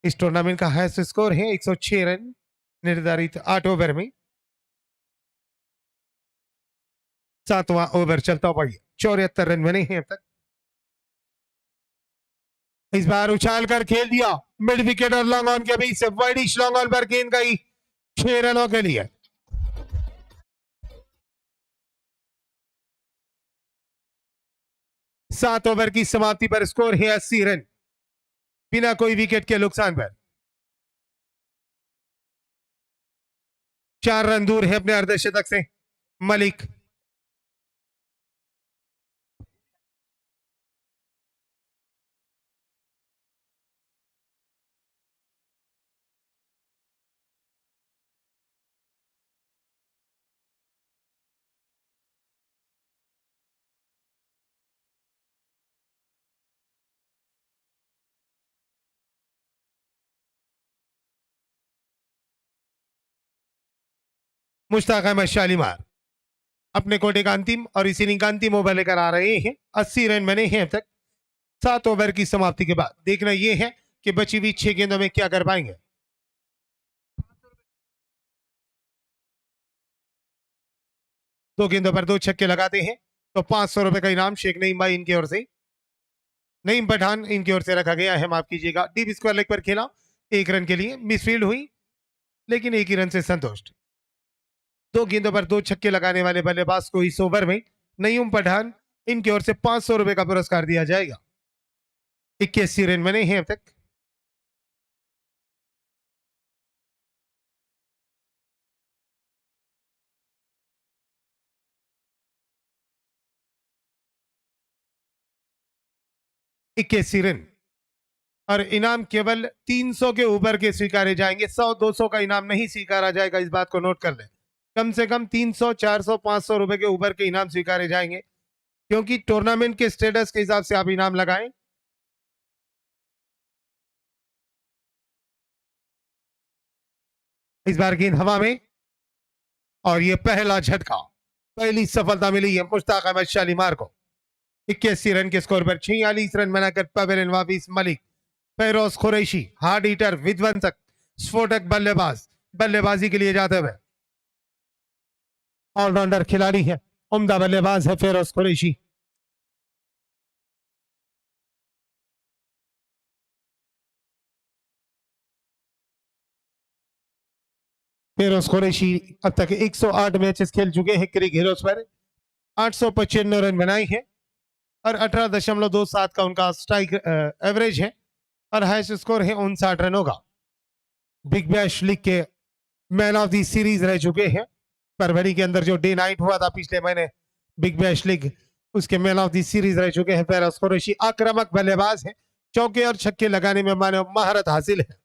इस टूर्नामेंट का हाईएस्ट स्कोर है 106 रन निर्धारित 8 ओवर में। 7वां ओवर चलता हुआ 74 रन बने हैं अब तक। इस बार उछाल कर खेल दिया, मिड विकेट और लॉन्ग ऑन के बीच से वाइडिश लॉन्ग ऑन पर गेंद गई 6 रनों के लिए। सात ओवर की समाप्ति पर स्कोर है 80 रन, बिना कोई विकेट के नुकसान पर। 4 रन दूर है अपने अर्धशतक से मलिक। मुश्ताक अहमद शालीमार अपने कोटे का अंतिम और इस इनिंग का अंतिम ओवर लेकर आ रहे हैं। 80 रन बने हैं अब तक 7 ओवर की समाप्ति के बाद। देखना यह है कि बची हुई 6 गेंदों में क्या कर पाएंगे। दो गेंदों पर 2 छक्के लगाते हैं तो 500 रुपए का इनाम शेख नईम भाई इनकी ओर से, नईम पठान इनकी ओर से रखा गया है, माफ कीजिएगा। डीप स्क्वायर लेग पर खेला, 1 रन के लिए मिसफील्ड हुई लेकिन 1 ही रन से संतुष्ट। 2 गेंदों पर 2 छक्के लगाने वाले बल्लेबाज को इस ओवर में नईम पठान इनकी ओर से 500 रुपए का पुरस्कार दिया जाएगा। 81 रन बने हैं अब तक। रन और इनाम केवल 300 के ऊपर के स्वीकारे जाएंगे। 100-200 का इनाम नहीं स्वीकारा जाएगा, इस बात को नोट कर लें। कम से कम 300, 400, 500 रुपए के ऊपर के इनाम स्वीकारे जाएंगे, क्योंकि टूर्नामेंट के स्टेटस के हिसाब से आप इनाम लगाएं। इस बार गेंद हवा में और ये पहला झटका, पहली सफलता मिली है मुश्ताक अहमद शालीमार को। 81 रन के स्कोर पर 46 रन बनाकर पवेलियन वापिस मलिक। फेरोज कुरैशी हार्ड हीटर, विध्वंसक, स्फोटक बल्लेबाज, बल्लेबाजी के लिए जाते हुए ऑलराउंडर खिलाड़ी है, उम्दा बल्लेबाज है फेरोज कुरैशी। फेरोज कुरैशी अब तक 108 मैचेस खेल चुके हैं क्रिक हीरोज पर, 895 रन बनाई है और 18.27 का उनका स्ट्राइक एवरेज है और हाईएस्ट स्कोर है 59 रनों का। बिग बैश लीग के मैन ऑफ द सीरीज रह चुके हैं। फरवरी के अंदर जो डे नाइट हुआ था पिछले महीने बिग बैश लीग, उसके मैन ऑफ द सीरीज रह चुके हैं फेरोज कुरैशी। आक्रामक बल्लेबाज है, चौके और छक्के लगाने में मानो महारत हासिल है।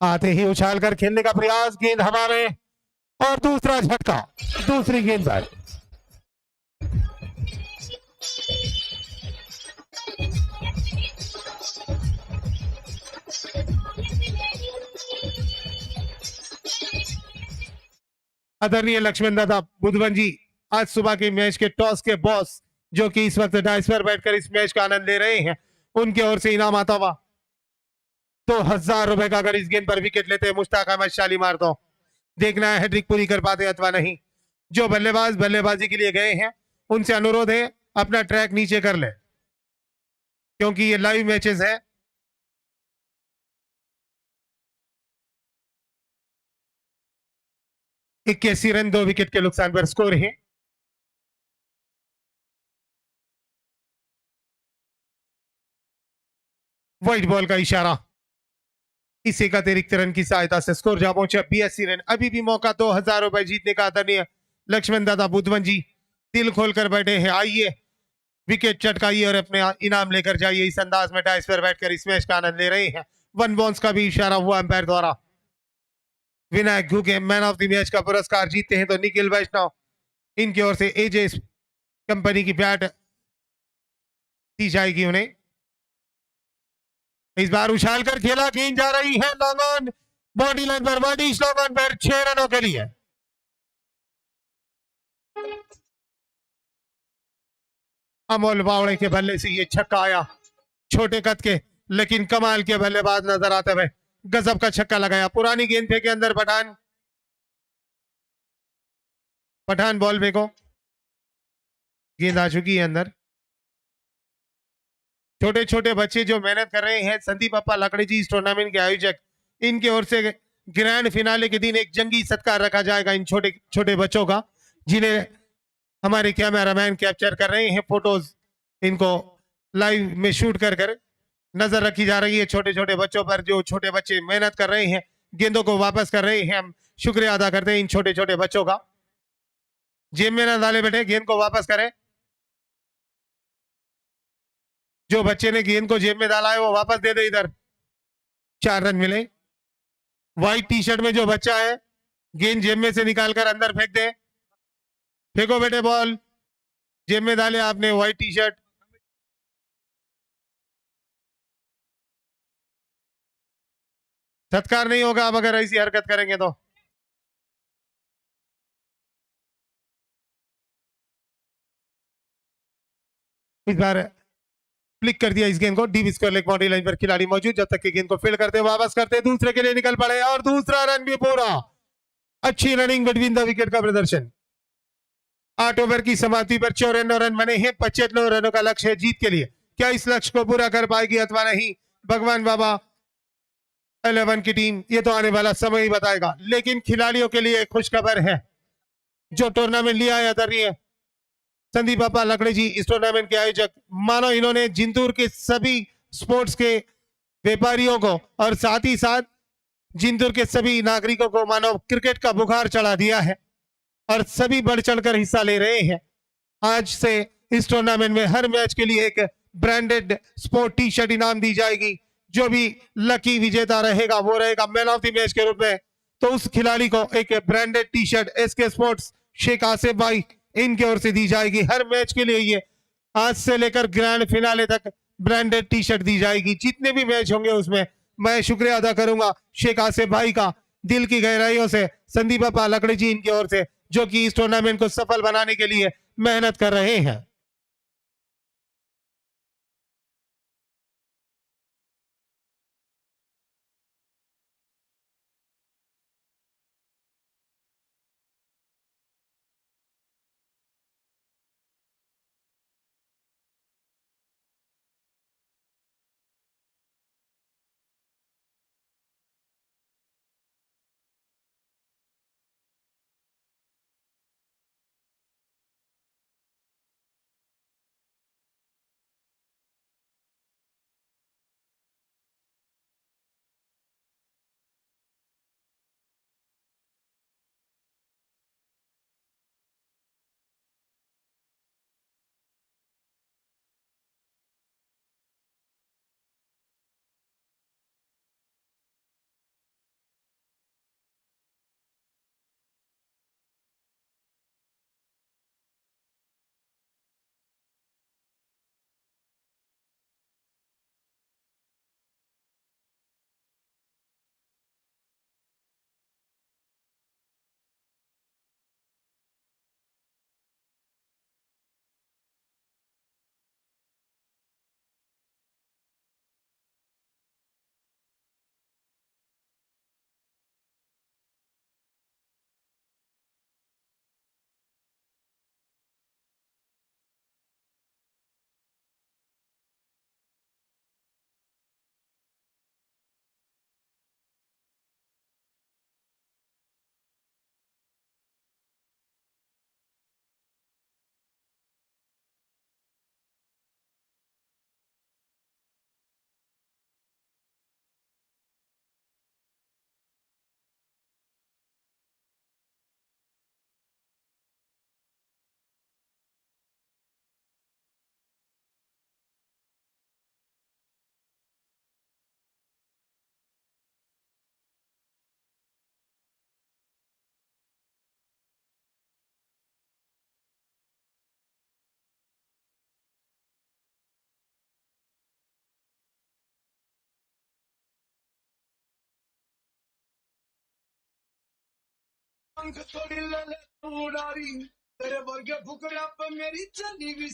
आते ही उछाल कर खेलने का प्रयास, गेंद हवा में और दूसरा झटका, दूसरी गेंद पर आदरणीय लक्ष्मण दादा बुधवन जी आज सुबह के मैच के टॉस के बॉस, जो कि इस वक्त डाइस पर बैठकर इस मैच का आनंद ले रहे हैं, उनकी ओर से इनाम आता हुआ 2000 रुपए का। अगर इस गेंद पर विकेट लेते हैं मुश्ताक अहमद शालीमार तो देखना है हैट्रिक पूरी कर पाते अथवा नहीं। जो बल्लेबाज बल्लेबाजी के लिए गए हैं उनसे अनुरोध है अपना ट्रैक नीचे कर ले, क्योंकि ये लाइव मैचेस है। इक्यासी रन 2 विकेट के नुकसान पर स्कोर है। व्हाइट बॉल का इशारा, इसी का अतिरिक्त रन की सहायता से स्कोर जा पहुंचा 82 रन। अभी भी मौका 2000 रुपए जीतने का आदरणीय लक्ष्मण दादा बुधवन जी दिल खोलकर बैठे हैं। आइए विकेट चटकाइए और अपने इनाम लेकर जाइए। इस अंदाज में डाइस पर बैठकर इस मैच का आनंद ले रहे हैं। 1 बाउंस का भी इशारा हुआ अंपायर द्वारा। Vinayak Ghuke man of the match का पुरस्कार जीतते हैं तो निखिल वैष्णव इनकी ओर से एजे कंपनी की बैट दी जाएगी उन्हें। इस बार उछाल कर खेला, गेंद जा रही है लॉन्ग ऑन, बॉडी लाइन पर, बॉडी लॉन्ग ऑन पर 6 रनों के लिए। अमोल बावड़े के बल्ले से ये छक्का आया, छोटे कद के लेकिन कमाल के बल्लेबाज नजर आते हुए गजब का छक्का लगाया। पुरानी गेंद फेंके अंदर पठान, पठान बॉल फेंको, गेंद आ चुकी है अंदर। छोटे छोटे बच्चे जो मेहनत कर रहे हैं, संदीप अप्पा लकड़ी जी इस टूर्नामेंट के आयोजक, इनके ओर से ग्रैंड फिनाले के दिन एक जंगी सत्कार रखा जाएगा इन छोटे छोटे बच्चों का, जिन्हें हमारे कैमरामैन कैप्चर कर रहे हैं फोटोज, इनको लाइव में शूट कर कर नजर रखी जा रही है छोटे छोटे बच्चों पर। जो छोटे बच्चे मेहनत कर रहे हैं, गेंदों को वापस कर रहे हैं, हम शुक्रिया अदा करते हैं इन छोटे छोटे बच्चों का। जेब में ना डाले बेटे, गेंद को वापस करें। जो बच्चे ने गेंद को जेब में डाला है वो वापस दे दे इधर। 4 रन मिले। व्हाइट टी शर्ट में जो बच्चा है, गेंद जेब में से निकालकर अंदर फेंक दे। फेंको बेटे बॉल, जेब में डाले आपने व्हाइट टी शर्ट। सत्कार नहीं होगा अब अगर ऐसी हरकत करेंगे तो। इस बार क्लिक कर दिया इस गेंद को, deep square leg boundary line पर खिलाड़ी मौजूद, जब तक कि गेंद को फील्ड करते वापस करते दूसरे के लिए निकल पड़े और दूसरा रन भी पूरा। अच्छी रनिंग बिटवीन द विकेट का प्रदर्शन। 8 ओवर की समाप्ति पर 94 रन बने हैं। 95 रनों का लक्ष्य है जीत के लिए। क्या इस लक्ष्य को पूरा कर पाएगी अथवा नहीं, भगवान बाबा 11 की टीम ये तो आने वाला समय ही बताएगा। लेकिन खिलाड़ियों के लिए खुशखबर है, जो टूर्नामेंट लिया है आदरणीय संदीप बापा लकड़े जी, इस टूर्नामेंट के आयोजक, मानो इन्होंने जिंतूर के सभी स्पोर्ट्स के व्यापारियों को और साथ ही साथ जिंतूर के सभी नागरिकों को मानो क्रिकेट का बुखार चढ़ा दिया है और सभी बढ़ चढ़कर हिस्सा ले रहे हैं। आज से इस टूर्नामेंट में हर मैच के लिए एक ब्रांडेड स्पोर्ट टी शर्ट इनाम दी जाएगी। जो भी लकी विजेता रहेगा वो रहेगा मैन ऑफ द मैच के रूप में। तो उस खिलाड़ी को एक branded T shirt SK sports Sheikh Asif भाई इनकी ओर से दी जाएगी। हर मैच के लिए ये आज से लेकर ग्रैंड फिनाले तक ब्रांडेड टी शर्ट दी जाएगी। जितने भी मैच होंगे उसमें मैं शुक्रिया अदा करूंगा शेख आसिफ भाई का दिल की गहराइयों से, संदीप बापा लकड़े जी इनकी ओर से, जो कि इस टूर्नामेंट को सफल बनाने के लिए मेहनत कर रहे हैं। तेरे वर्गे फुकरा पर मेरी चली भी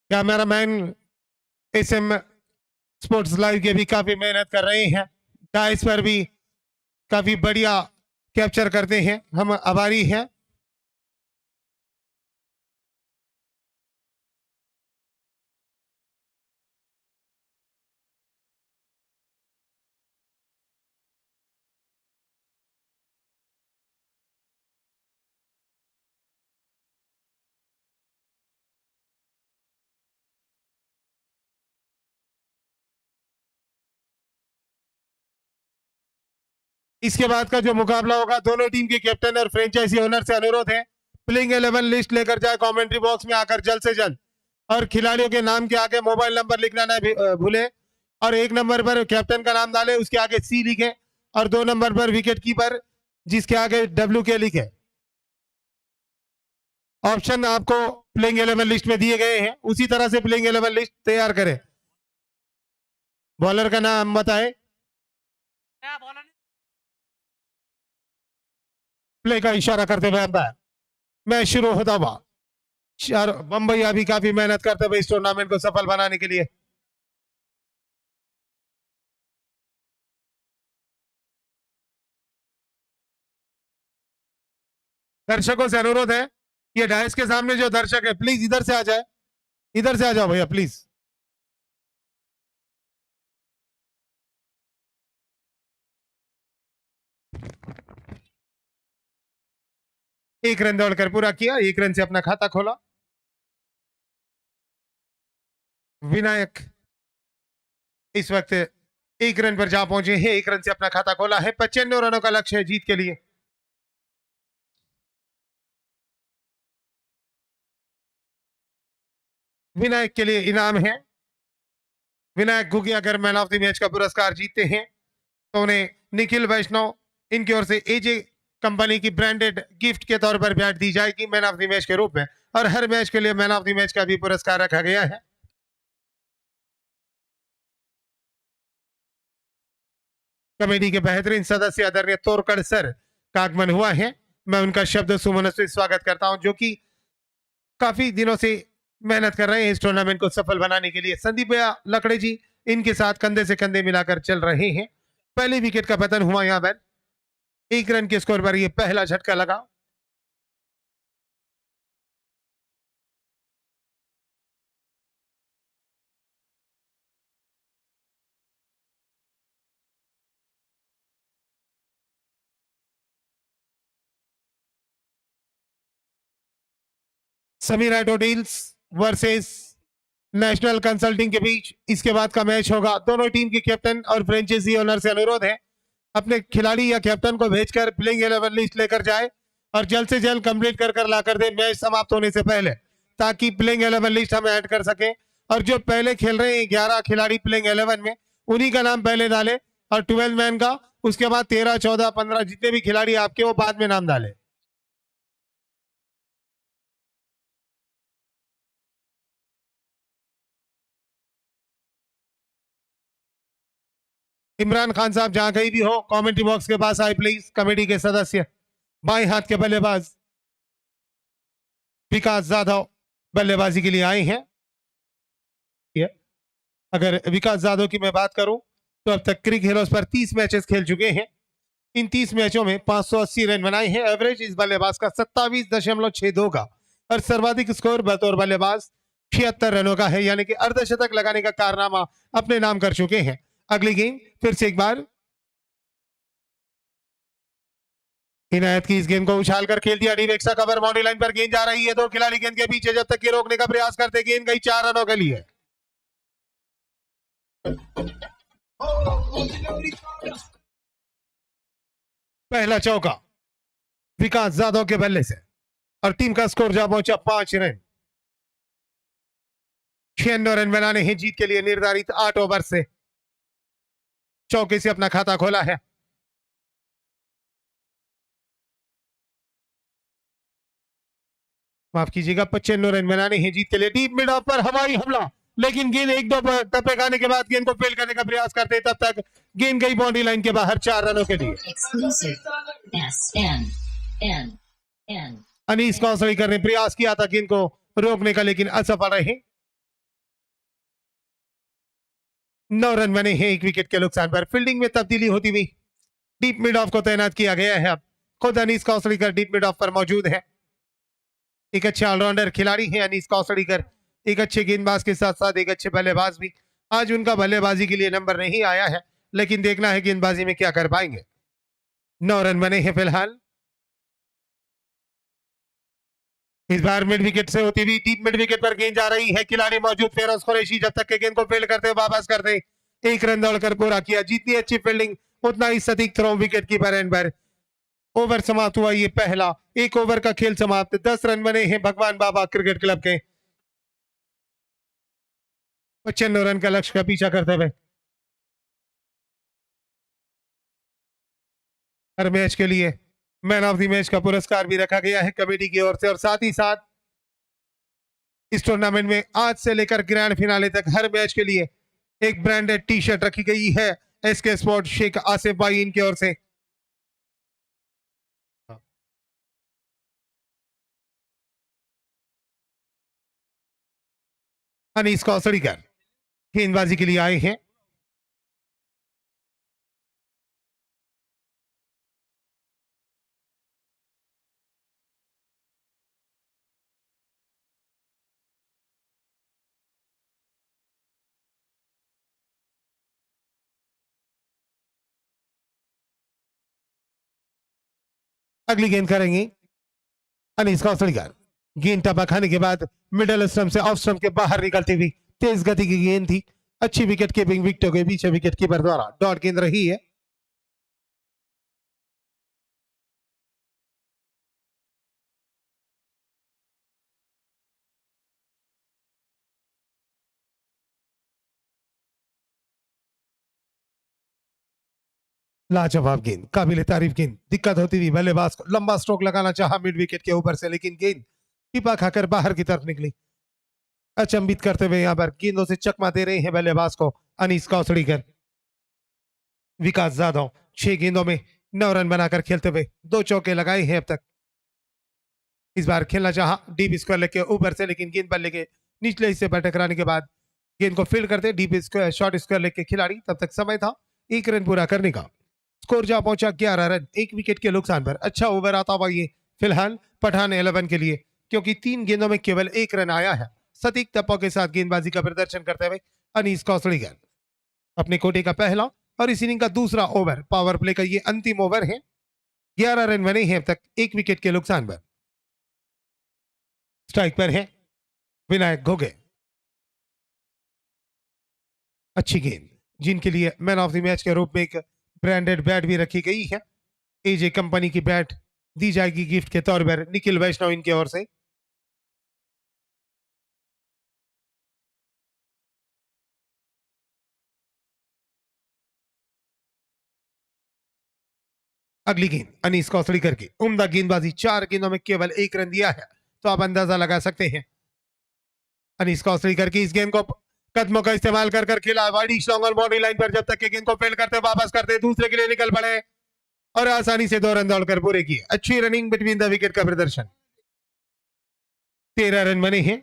कैमरामैन SM स्पोर्ट्स लाइव के भी काफी मेहनत कर रहे हैं, डाइस पर भी काफी बढ़िया कैप्चर करते हैं, हम आभारी हैं। इसके बाद का जो मुकाबला होगा, दोनों टीम के कैप्टन और फ्रेंचाइजी ओनर से अनुरोध है प्लेइंग 11 लिस्ट लेकर जाए कमेंट्री बॉक्स में आकर जल्द से जल्द, और खिलाड़ियों के नाम के आगे मोबाइल नंबर लिखना ना भूले, और 1 नंबर पर कैप्टन का नाम डाले, उसके आगे C लिखे, और 2 नंबर पर विकेट कीपर जिसके आगे WK लिखे। ऑप्शन आपको प्लेइंग 11 लिस्ट में दिए गए हैं, उसी तरह से प्लेइंग 11 लिस्ट तैयार करें। बॉलर का नाम बताए, प्ले का इशारा करते हुए अंपायर मैच शुरू होता हुआ। बम्बई अभी काफी मेहनत करते हुए इस टूर्नामेंट को सफल बनाने के लिए। दर्शकों से अनुरोध है, ये डायस के सामने जो दर्शक है प्लीज इधर से आ जाए, इधर से आ जाओ भैया प्लीज। एक रन दौड़कर पूरा किया, 1 रन से अपना खाता खोला। विनायक इस वक्त 1 रन पर जा पहुंचे हैं, 1 रन से अपना खाता खोला है। 95 रनों का लक्ष्य है जीत के लिए। विनायक के लिए इनाम है, विनायक गुगी अगर मैन ऑफ द मैच का पुरस्कार जीतते हैं तो उन्हें निखिल वैष्णव इनकी ओर से AJ कंपनी की ब्रांडेड गिफ्ट के तौर पर बैट दी जाएगी मैन ऑफ द मैच के रूप में, और हर मैच के लिए मैन ऑफ द मैच का भी पुरस्कार रखा गया है। कमेटी के बेहतरीन सदस्य आदरणीय तोरकड़ सर का आगमन हुआ है, मैं उनका शब्द सुमन से स्वागत करता हूं, जो कि काफी दिनों से मेहनत कर रहे हैं इस टूर्नामेंट को सफल बनाने के लिए। संदीप भैया लकड़े जी इनके साथ कंधे से कंधे मिलाकर चल रहे हैं। पहले विकेट का पतन हुआ यहां पर, 1 रन के स्कोर पर यह पहला झटका लगा। समीर एटोडील्स वर्सेस नेशनल कंसल्टिंग के बीच इसके बाद का मैच होगा। दोनों टीम के कैप्टन और फ्रेंचाइजी ओनर से अनुरोध है अपने खिलाड़ी या कैप्टन को भेजकर प्लेइंग 11 लिस्ट लेकर जाए और जल्द से जल्द कंप्लीट कर लाकर दे मैच समाप्त होने से पहले, ताकि प्लेइंग 11 लिस्ट हम ऐड कर सके। और जो पहले खेल रहे हैं 11 खिलाड़ी प्लेइंग 11 में, उन्हीं का नाम पहले डाले, और 12 मैन का उसके बाद 13, 14, 15 जितने भी खिलाड़ी आपके वो बाद में नाम डाले। इमरान खान साहब जहां कहीं भी हो कमेंट्री बॉक्स के पास आए प्लीज। कमेटी के सदस्य बाएं हाथ के बल्लेबाज विकास जाधव बल्लेबाजी के लिए आए हैं। अगर विकास जाधव की मैं बात करूं तो अब तक क्रिक हीरोज पर 30 मैचेस खेल चुके हैं। इन 30 मैचों में 580 रन बनाए हैं। एवरेज इस बल्लेबाज का 27.62 का, और सर्वाधिक स्कोर बतौर बल्लेबाज 76 रनों का है, यानी कि अर्धशतक लगाने का कारनामा अपने नाम कर चुके हैं। अगली गेम फिर से एक बार इनायत की इस गेंद को उछालकर खेल दिया deep extra cover, boundary line पर गेंद जा रही है। 2 खिलाड़ी गेंद के पीछे, जब तक कि रोकने का प्रयास करते, गेंद गई 4 रनों के लिए। पहला चौका विकास जाधव के बल्ले से, और टीम का स्कोर जा पहुंचा 5 रन। 96 रन बनाने हैं जीत के लिए निर्धारित 8 ओवर से। चौके से अपना खाता खोला है। माफ कीजिएगा, 95 रन बनाने हैं जीत के लिए। डीप मिड ऑफ पर हवाई हमला, लेकिन गेंद 1-2 टप्पे खाने के बाद गेंद को फेल करने का प्रयास करते, तब तक गेंद गई बाउंड्री लाइन के बाहर 4 रनों के लिए। अनीस कौसड़ी करने प्रयास किया था गेंद को रोकने का, लेकिन असफल रहे। 9 रन बने हैं 1 विकेट के नुकसान पर। फील्डिंग में तब्दीली होती हुई डीप मिड ऑफ को तैनात किया गया है। अब खुद अनीस कौसड़ीकर डीप मिड ऑफ पर मौजूद है। एक अच्छे ऑलराउंडर खिलाड़ी है अनीस कौसड़ीकर, एक अच्छे गेंदबाज के साथ साथ एक अच्छे बल्लेबाज भी। आज उनका बल्लेबाजी के लिए नंबर नहीं आया है, लेकिन देखना है गेंदबाजी में क्या कर पाएंगे। 9 रन बने हैं फिलहाल। इस बार मिड विकेट से होती हुई डीप मिड विकेट पर गेंद जा रही है। खिलाड़ी मौजूद फेरोज कुरैशी जब तक के गेंद को फील्ड करते वापस करते, एक रन दौड़कर पूरा किया। जितनी अच्छी फील्डिंग उतना ही सटीक थ्रो विकेट कीपर एंड पर। ओवर समाप्त हुआ ये पहला, एक ओवर का खेल समाप्त। 10 रन बने हैं भगवान बाबा क्रिकेट क्लब के 95 रन का लक्ष्य का पीछा करते हुए। हर मैच के लिए मैन ऑफ द मैच का पुरस्कार भी रखा गया है कमेटी की ओर से, और साथ ही साथ इस टूर्नामेंट में आज से लेकर ग्रैंड फिनाले तक हर मैच के लिए एक ब्रांडेड टी शर्ट रखी गई है एसके स्पोर्ट शेख आसिफ भाई इनकी ओर से। अनीस कौसड़ीकर गेंदबाजी के लिए आए हैं। अगली गेंद करेंगे अनीस कौसड़ीकर। गेंद टपा खाने के बाद मिडल स्टंप से ऑफ स्टंप के बाहर निकलती हुई तेज गति की गेंद थी। अच्छी विकेट कीपिंग विकेटों के पीछे विकेट कीपर द्वारा डॉट गेंद रही है। लाजवाब गेंद, काबिल तारीफ गेंद। दिक्कत होती हुई बल्लेबाज को लंबा स्ट्रोक लगाना चाहा मिड विकेट के ऊपर से, लेकिन गेंद टिपा खाकर बाहर की तरफ निकली। अचंभित करते हुए यहां पर गेंदों से चकमा दे रहे हैं बल्लेबाज को अनीस कौसड़ीकर। विकास जाधव 6 गेंदों में 9 रन बनाकर खेलते हुए 2 चौके लगाए हैं अब तक। इस बार खेलना चाहा डीप स्क्वायर लेग के ऊपर से, लेकिन गेंद बल्ले के निचले हिस्से पर टकराने के बाद गेंद को फील्ड करते deep square short square leg के खिलाड़ी। तब तक समय था 1 रन पूरा करने का। स्कोर जा पहुंचा 11 रन 1 विकेट के नुकसान पर। अच्छा ओवर आता हुआ ये फिलहाल पठान 11 के लिए, क्योंकि 3 गेंदों में केवल 1 रन आया है। सटीक टप्पों के साथ गेंदबाजी का प्रदर्शन करते हुए अनीस कौसड़ीकर अपने कोटे का पहला और इस इनिंग का दूसरा ओवर, पावर प्ले का ये अंतिम ओवर है। 11 रन बने हैं अब तक 1 विकेट के नुकसान पर। स्ट्राइक पर है विनायक घोगे। अच्छी गेंद, जिनके लिए मैन ऑफ द मैच के रूप में एक ब्रांडेड बैट भी रखी गई है। एजे कंपनी की बैट दी जाएगी गिफ्ट के तौर पर निखिल वैष्णव इनकी ओर से। अगली गेंद अनीस कौसड़ीकर की उम्दा गेंदबाजी। 4 गेंदों में केवल 1 रन दिया है, तो आप अंदाजा लगा सकते हैं। अनीस कौसड़ीकर की इस गेंद को कदमों का इस्तेमाल कर कर खेला वाइड लॉन्ग और बाउंड्री लाइन पर, जब तक के गेंद को फील्ड करते वापस करते दूसरे के लिए निकल पड़े और आसानी से 2 रन दौड़कर पूरे किए। अच्छी रनिंग बिटवीन द विकेट का प्रदर्शन। 13 रन बने हैं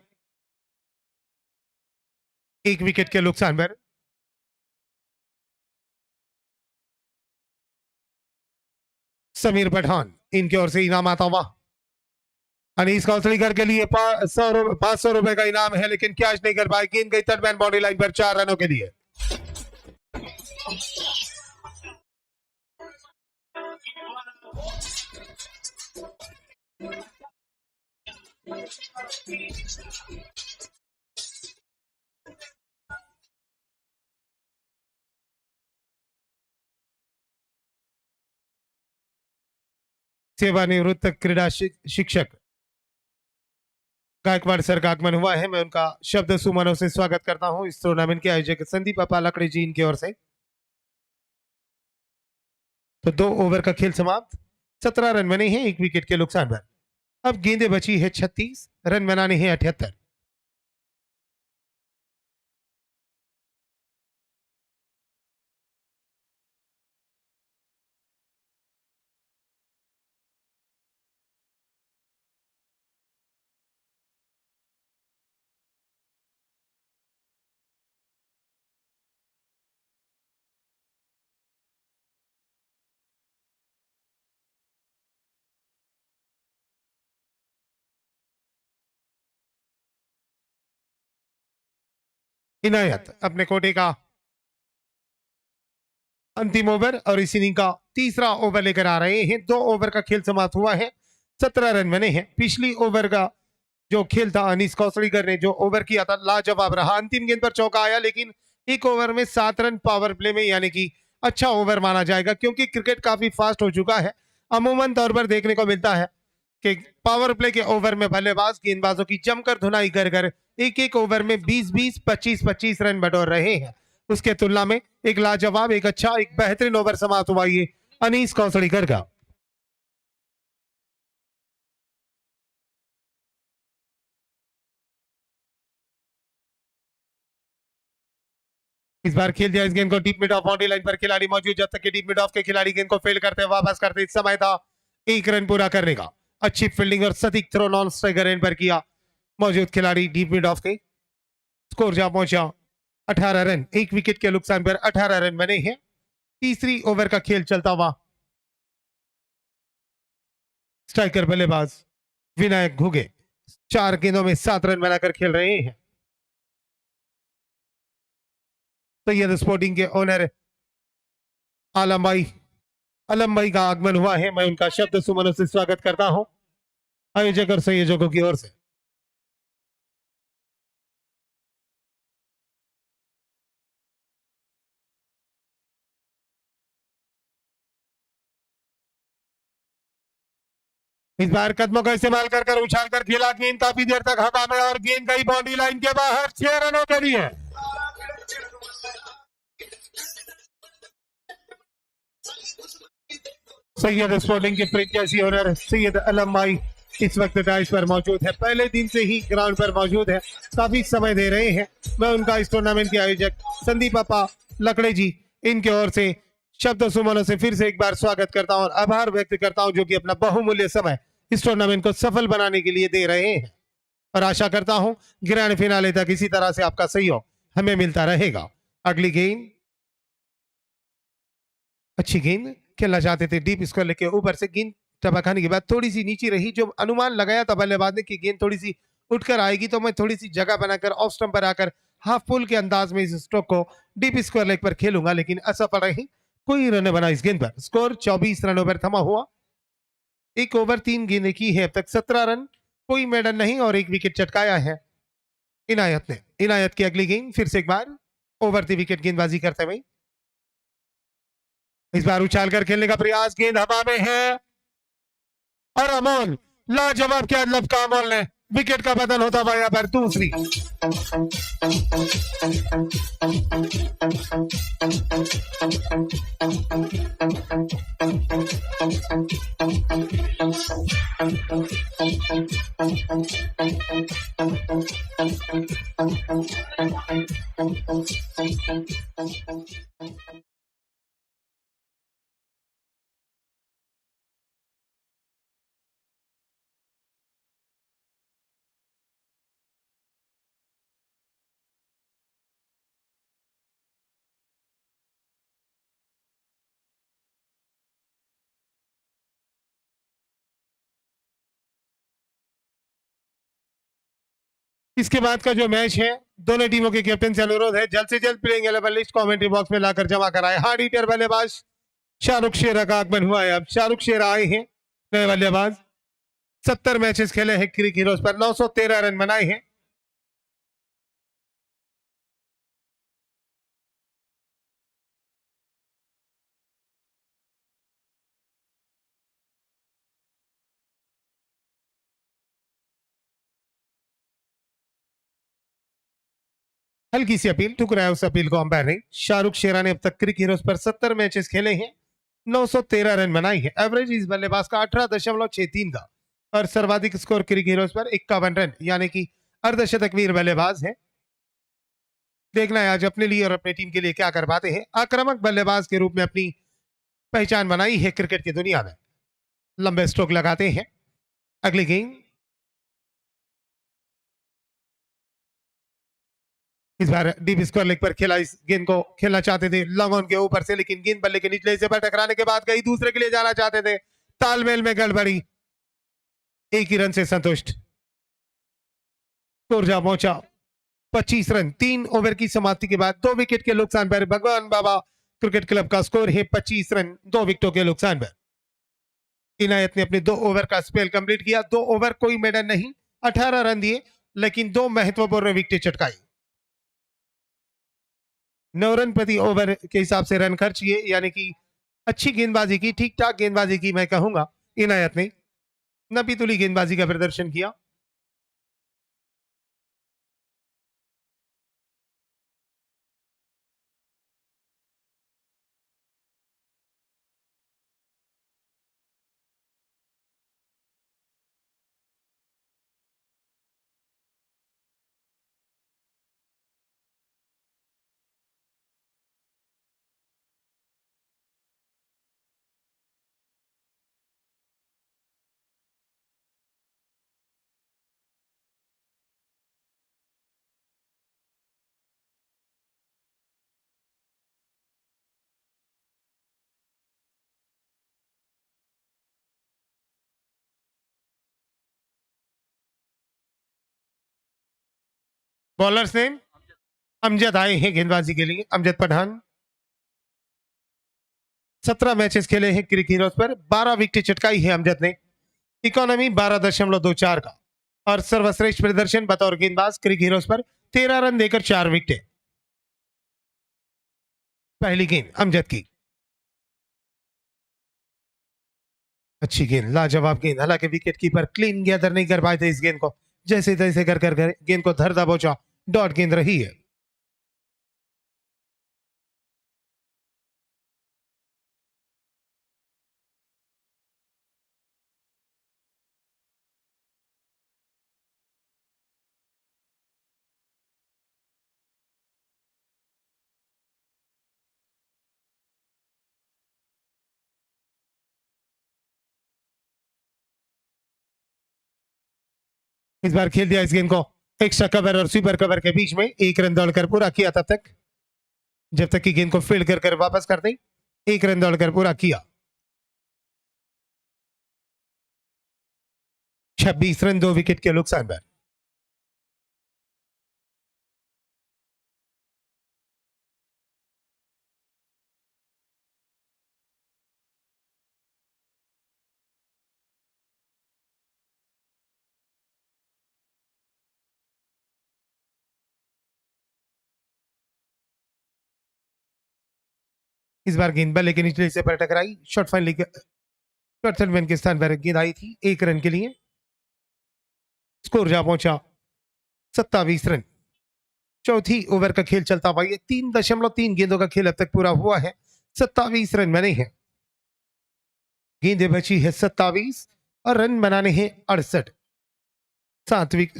1 विकेट के नुकसान पर। समीर पठान इनकी ओर से इनाम आता हुआ अनीस कौसड़ीकर के लिए 500 रुपए का इनाम है, लेकिन कैश नहीं कर पाए। गेंद गई थर्ड मैन बाउंड्री लाइन पर 4 रनों के लिए। सेवानिवृत्त क्रीड़ा शिक्षक गायकवाड़ सर का आगमन हुआ है। मैं उनका शब्द सुमनों से स्वागत करता हूं इस टूर्नामेंट के आयोजक संदीप पालाकड़े जी इनकी ओर से। तो 2 ओवर का खेल समाप्त। 17 रन बने हैं 1 विकेट के नुकसान पर। अब गेंदें बची है 36, रन बनाने हैं 78। इनायत अपने कोटे का अंतिम ओवर और इस इनिंग का तीसरा ओवर लेकर आ रहे हैं। 2 ओवर का खेल समाप्त हुआ है, 17 रन बने हैं। पिछली ओवर का जो खेल था अनीस कौसड़ीकर ने जो ओवर किया था लाजवाब रहा। अंतिम गेंद पर चौका आया, लेकिन एक ओवर में 7 रन पावर प्ले में, यानी कि अच्छा ओवर माना जाएगा क्योंकि क्रिकेट काफी फास्ट हो चुका है। अमूमन तौर पर देखने को मिलता है कि पावर प्ले के ओवर में बल्लेबाज गेंदबाजों की जमकर धुनाई कर कर एक एक ओवर में 20-20, 25-25 रन बटोर रहे हैं। उसके तुलना में एक लाजवाब, एक अच्छा, एक बेहतरीन ओवर समाप्त हुआ ये अनीस कौसड़ीकर का। इस बार खेल दिया इस गेंद को deep mid of boundary line पर खिलाड़ी मौजूद, जब तक कि डीप मिड ऑफ के खिलाड़ी गेंद को फेल करते वापस करते समय था 1 रन पूरा करने का। अच्छी फील्डिंग और सटीक थ्रो नॉन स्ट्राइकर एंड पर किया मौजूद खिलाड़ी डीप मिड ऑफ के। स्कोर जा पहुंचा 18 रन, 1 विकेट के नुकसान पर 18 रन बने हैं। तीसरी ओवर का खेल चलता हुआ स्ट्राइकर बल्लेबाज विनायक घुगे 4 गेंदों में 7 रन बनाकर खेल रहे हैं। सैयद स्पोर्टिंग के ओनर आलम भाई का आगमन हुआ है। मैं उनका शब्द सुमनों से स्वागत करता हूं आयोजक और संयोजकों की ओर से। इस बार कदमों का इस्तेमाल कर कर उछाल कर खेला गेंद काफी देर तक हवा में और गेंद गई बाउंड्री लाइन के बाहर 6 रनों के लिए। सैयद स्पोर्टिंग के फ्रेंचाइजी ओनर सैयद आलम भाई इस वक्त डाइस पर मौजूद है, पहले दिन से ही ग्राउंड पर मौजूद है, काफी समय दे रहे हैं। मैं उनका इस टूर्नामेंट के आयोजक संदीप पापा लकड़े जी इनके ओर से शब्द सुमनों से फिर से एक बार स्वागत करता हूं और आभार व्यक्त करता हूं जो कि अपना बहुमूल्य समय इस टूर्नामेंट को सफल बनाने के लिए दे रहे हैं और आशा करता हूं ग्रैंड फिनाले तक इसी तरह से आपका सहयोग हमें मिलता रहेगा। अगली गेंद, अच्छी गेंद खेलना चाहते थे डीप स्क्वायर लेके, ऊपर से गेंद टपा खाने के बाद थोड़ी सी नीचे रही, जो अनुमान लगाया था बल्लेबाज ने कि गेंद थोड़ी सी उठकर आएगी, तो मैं थोड़ी सी जगह बनाकर ऑफ स्टंप पर आकर हाफ पुल के अंदाज में इस स्ट्रोक को डीप स्क्वायर लेग पर खेलूंगा, लेकिन असफल रही। कोई रन बना इस गेंद पर। स्कोर 24 रनों पर थमा हुआ। 1 ओवर 3 गेंदें की है अब तक, 17 रन, कोई मेडल नहीं और 1 विकेट चटकाया है इनायत ने। इनायत की अगली गेंद फिर से एक बार ओवर द विकेट गेंदबाजी करते हुए, इस बार उछाल कर खेलने का प्रयास, गेंद हवा में है और अमोल लाजवाब क्या लपका अमोल ने, विकेट का पतन होता हुआ यहाँ पर दूसरी। इसके बाद का जो मैच है, दोनों टीमों के कैप्टन से अनुरोध है जल्द से जल्द प्लेइंग 11 लिस्ट कमेंट्री बॉक्स में लाकर जमा कराए। हार्ड हिटर बल्लेबाज शाहरुख शेरा का आगमन हुआ है। अब शाहरुख शेरा आए हैं नए बल्लेबाज, 70 मैचेस खेले हैं क्रिक हीरोज पर, 913 रन बनाए हैं। हल्की सी अपील, ठुकराया उस अपील को अंपायर ने। शाहरुख शेरा ने अब तक क्रिक हीरोज पर 70 मैचेस खेले हैं, 913 रन बनाई है। एवरेज इस बल्लेबाज का 18.63 का और सर्वाधिक स्कोर क्रिक हीरोज पर 51 रन, यानी कि अर्धशतकवीर बल्लेबाज है। देखना है आज अपने लिए और अपनी टीम के लिए क्या कर पाते हैं। आक्रामक बल्लेबाज के रूप में अपनी पहचान बनाई है क्रिकेट की दुनिया में, लंबे स्ट्रोक लगाते हैं। अगली गेंद, इस बार डीप स्क्वायर लेग पर खेला, इस गेंद को खेलना चाहते थे लॉन्ग ऑन के ऊपर से, लेकिन गेंद बल्ले के निचले हिस्से पर टकराने के बाद कहीं दूसरे के लिए जाना चाहते थे, तालमेल में गड़बड़ी, 1 ही रन से संतुष्ट। स्कोर जा पहुंचा 25 रन 3 ओवर की समाप्ति के बाद 2 विकेट के नुकसान पर भगवान बाबा क्रिकेट क्लब का स्कोर है 25 रन 2 विकेटों के नुकसान पर। इनायत ने अपने 2 ओवर का स्पेल कंप्लीट किया। 2 ओवर कोई मेडल नहीं, 18 रन दिए, लेकिन 2 महत्वपूर्ण विकेट चटकाई। 9 रन प्रति ओवर के हिसाब से रन खर्च किए, यानी कि अच्छी गेंदबाजी की, ठीक ठाक गेंदबाजी की मैं कहूंगा। इनायत ने नबी तुली गेंदबाजी का प्रदर्शन किया। बॉलर्स ने अमजद आए हैं गेंदबाजी के लिए। अमजद पठान 17 मैचेस खेले हैं क्रिक हीरोज पर, 12 विकेट चटकाई है अमजद ने। इकोनॉमी 12.24 का और सर्वश्रेष्ठ प्रदर्शन बतौर गेंदबाज क्रिक हीरोज पर 13 रन देकर 4 विकेट। पहली गेंद अमजद की, अच्छी गेंद, लाजवाब गेंद। हालांकि विकेट कीपर क्लीन गैदर नहीं कर पाए थे इस गेंद को, जैसे तैसे कर गेंद को धर दबोचा। डॉट गेंद रही है। इस बार खेल दिया इस गेंद को एक्स्ट्रा कवर और सुपर कवर के बीच में, 1 रन दौड़कर पूरा किया तब तक, जब तक कि गेंद को फील्ड कर वापस कर दें। 1 रन दौड़कर पूरा किया। 26 रन 2 विकेट के नुकसान पर। इस बार गेंद बल्ले के निचले हिस्से पर टकराई। शॉर्ट फाइनली के स्थान पर गेंद आई थी 1 रन के लिए। स्कोर जा पहुंचा 27 रन। चौथी ओवर का खेल चलता हुआ, ये 3.3 गेंदों का खेल अब तक पूरा हुआ है। 27 रन बने हैं, गेंदें बची है 27 और रन बनाने हैं 68।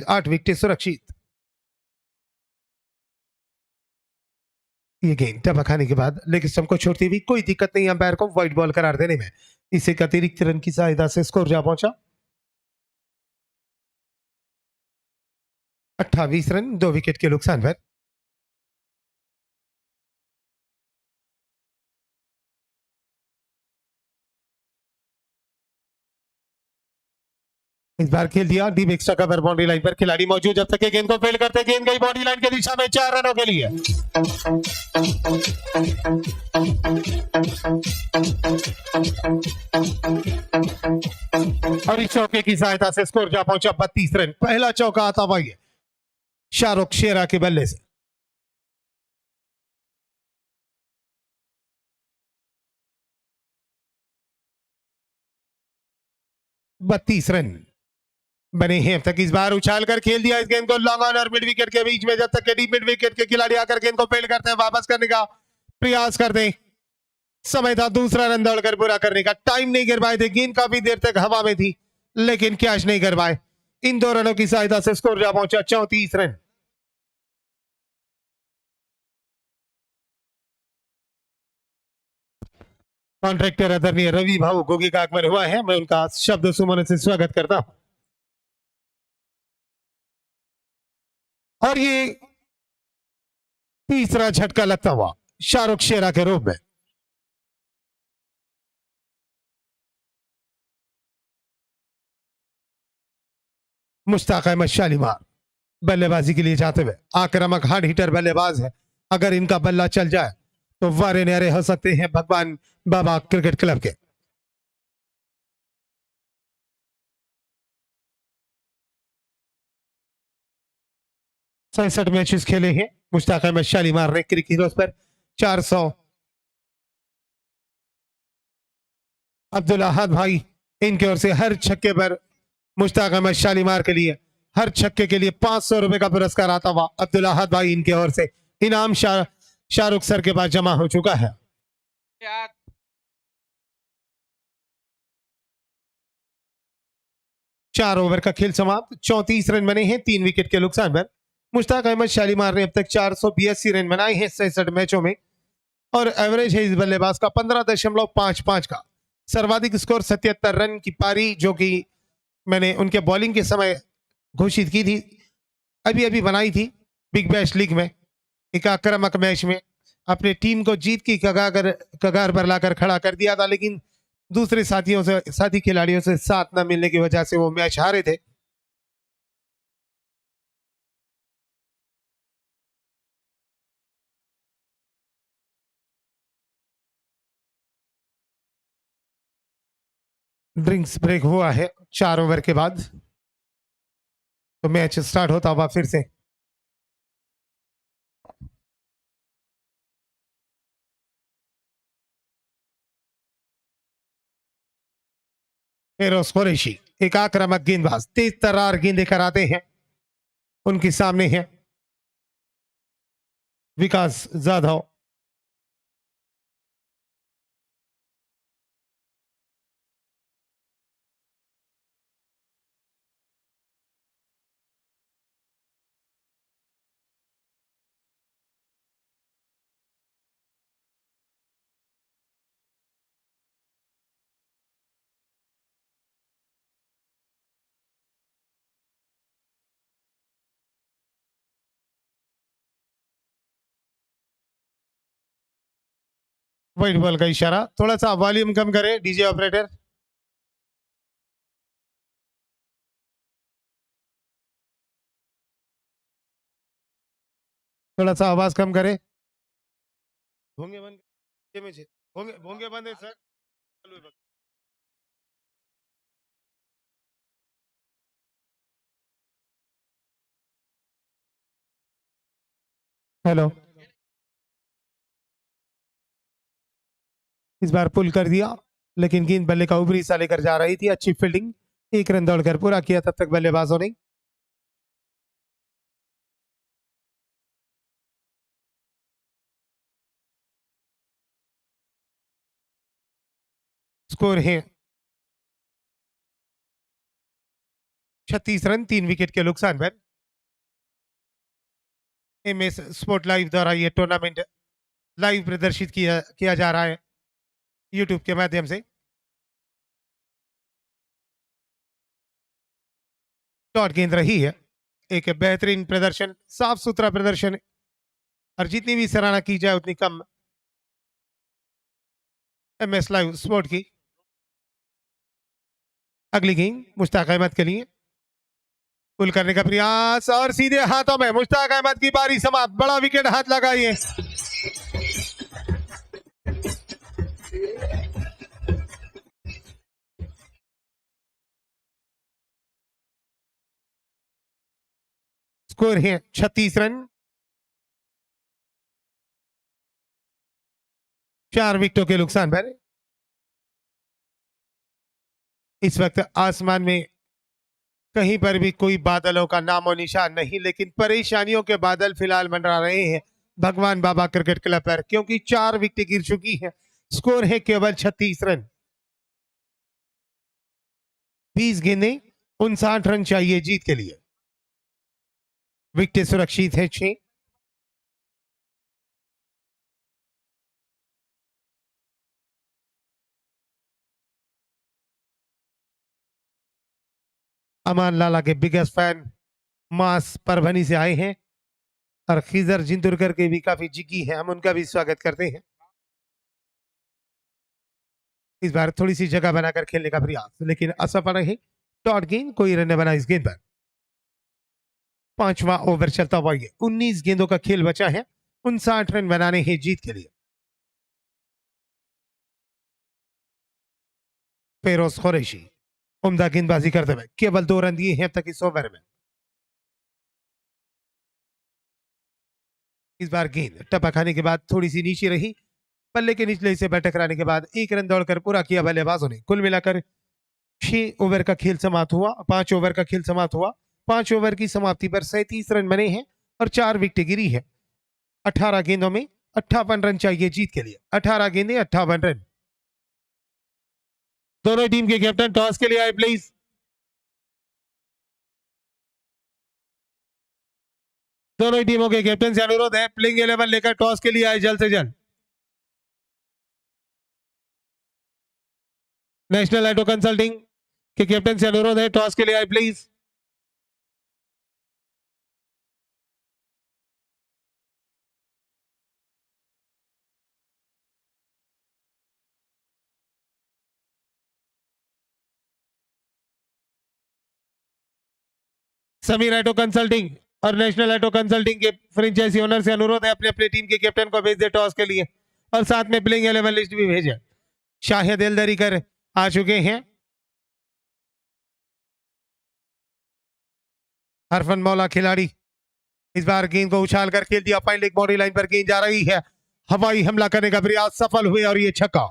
8 विकेट सुरक्षित। ये गेंद टपा खाने के बाद लेग स्टंप को छोड़ती हुई, कोई दिक्कत नहीं अंपायर को व्हाइट बॉल करार देने में। इसे अतिरिक्त रन की सहायता से स्कोर जा पहुंचा 28 रन 2 विकेट के नुकसान पर। इस बार खेल दिया deep extra cover boundary line पर, खिलाड़ी मौजूद जब तक गेंद को फील्ड करते, गेंद गई बाउंड्री लाइन की दिशा में 4 रनों के लिए। और इस चौके की सहायता से स्कोर जा पहुंचा 32 रन। पहला चौका आता हुआ शाहरुख शेरा के बल्ले से। 32 रन बने हैं अब तक। इस बार उछाल कर खेल दिया इस गेंद को लॉन्ग ऑन और मिड विकेट के बीच में, जब तक के डीप मिड विकेट के खिलाड़ी आकर गेंद को फील्ड करते हैं, वापस करने का प्रयास करते हैं। समय था दूसरा रन दौड़कर पूरा करने का। टाइम नहीं कर पाए थे, गेंद काफी देर तक हवा में थी, लेकिन कैच नहीं कर पाए। इन 2 रनों की सहायता से स्कोर जा पहुंचा 34 रन। कॉन्ट्रैक्टर आदरणीय रवि भाऊ गोगी का आगमन हुआ है, मैं उनका शब्द सुमन से स्वागत करता हूं। और ये तीसरा झटका लगता हुआ शाहरुख शेरा के रूप में। मुश्ताक अहमद शालीमार बल्लेबाजी के लिए जाते हुए आक्रामक हार्ड हिटर बल्लेबाज है। अगर इनका बल्ला चल जाए तो वारे न्यारे हो सकते हैं भगवान बाबा क्रिकेट क्लब के। सड़सठ मैचेस खेले हैं मुश्ताक अहमद शालीमार ने क्रिकेट पर 400। अब्दुल अहद भाई इनके ओर से हर छक्के पर मुश्ताक अहमद शालीमार के लिए हर छक्के के लिए 500 रुपए का पुरस्कार आता हुआ अब्दुल अहद भाई इनके ओर से इनाम शाहरुख सर के पास जमा हो चुका है। 4 ओवर का खेल समाप्त। 34 रन बने हैं 3 विकेट के नुकसान पर। मुश्ताक अहमद शालीमार ने अब तक 482 रन बनाए हैं 67 मैचों में और एवरेज है इस बल्लेबाज का 15.55 का। सर्वाधिक स्कोर 77 रन की पारी जो कि मैंने उनके बॉलिंग के समय घोषित की थी, अभी अभी बनाई थी बिग बैश लीग में। एक आक्रामक मैच में अपने टीम को जीत की कगार पर लाकर खड़ा कर दिया था, लेकिन दूसरे साथी खिलाड़ियों से साथ न मिलने की वजह से वो मैच हारे थे। ड्रिंक्स ब्रेक हुआ है 4 ओवर के बाद, तो मैच स्टार्ट होता हुआ फिर से। फेरोज कुरैशी एक आक्रामक गेंदबाज, तेज तर्रार गेंदें कराते हैं। उनके सामने है विकास जाधव। व्हाइट बॉल का इशारा, थोड़ा सा वॉल्यूम कम करें डीजे ऑपरेटर। थोड़ा सा आवाज कम करें। भोंगे बंद, भोंगे बंद है सर। हेलो, इस बार पुल कर दिया, लेकिन गेंद बल्ले का ऊपरी हिस्सा लेकर जा रही थी। अच्छी फील्डिंग, 1 रन दौड़कर पूरा किया तब तक बल्लेबाजों ने। स्कोर है 36 रन 3 विकेट के नुकसान पर। MS स्पोर्ट लाइव द्वारा ये टूर्नामेंट लाइव प्रदर्शित किया जा रहा है यूट्यूब के माध्यम से। डॉट गेंद रही है, एक बेहतरीन प्रदर्शन, साफ सुथरा प्रदर्शन, और जितनी भी सराहना की जाए उतनी कम MS लाइव स्पोर्ट की। अगली गेंद मुश्ताक अहमद के लिए, पुल करने का प्रयास और सीधे हाथों में। मुश्ताक अहमद की पारी समाप्त। बड़ा विकेट हाथ लगाइए। स्कोर है 36 रन 4 विकेटों के नुकसान पर। इस वक्त आसमान में कहीं पर भी कोई बादलों का नामो निशान नहीं, लेकिन परेशानियों के बादल फिलहाल मंडरा रहे हैं भगवान बाबा क्रिकेट क्लब पर, क्योंकि 4 विकेट गिर चुकी हैं। स्कोर है केवल 36 रन। 20 गेंदें 59 रन चाहिए जीत के लिए। विकेट सुरक्षित है 6। अमान लाला के बिगेस्ट फैन मास परभनी से आए हैं और खिजर जिंदुरकर के भी काफी जिग्गी हैं, हम उनका भी स्वागत करते हैं। इस बार थोड़ी सी जगह बनाकर खेलने का प्रयास, लेकिन असफल रहे। डॉट गेंद, कोई रन बना इस गेंद पर। पांचवा ओवर चलता हुआ ये 19 गेंदों का खेल बचा है, 59 रन बनाने हैं जीत के लिए। फेरोज कुरैशी उम्दा गेंदबाजी करते हुए केवल 2 रन दिए हैं अब तक इस ओवर में। इस बार गेंद टपा खाने के बाद थोड़ी सी नीचे रही, पल्ले के निचले हिस्से पर टकराने के बाद 1 रन दौड़कर पूरा किया बल्लेबाजों ने। कुल मिलाकर 6 ओवर का खेल समाप्त हुआ, 5 ओवर का खेल समाप्त हुआ। 5 ओवर की समाप्ति पर 37 रन बने हैं और 4 विकेटें गिरी है। 18 गेंदों में 58 रन चाहिए जीत के लिए। 18 गेंदें 58 रन। दोनों टीम के कैप्टन टॉस के लिए आए प्लीज। दोनों टीमों के कैप्टन से अनुरोध है प्लेइंग 11 लेकर टॉस के लिए आए जल्द से जल्द। नेशनल ऑटो कंसल्टिंग के कैप्टन से अनुरोध है टॉस के लिए आए प्लीज। समीर ऑटो कंसल्टिंग और नेशनल ऑटो कंसल्टिंग के फ्रेंचाइजी ओनर से अनुरोध है अपने अपने टीम के कैप्टन को भेज दे टॉस के लिए और साथ में प्लेइंग 11 लिस्ट भी भेजे। शाहिद एलदरी कर आ चुके हैं। हरफन मौला खिलाड़ी इस बार गेंद को उछाल कर खेल दिया, फाइन लेग बाउंड्री लाइन पर गेंद जा रही है। हवाई हमला करने का प्रयास सफल हुए और ये छक्का।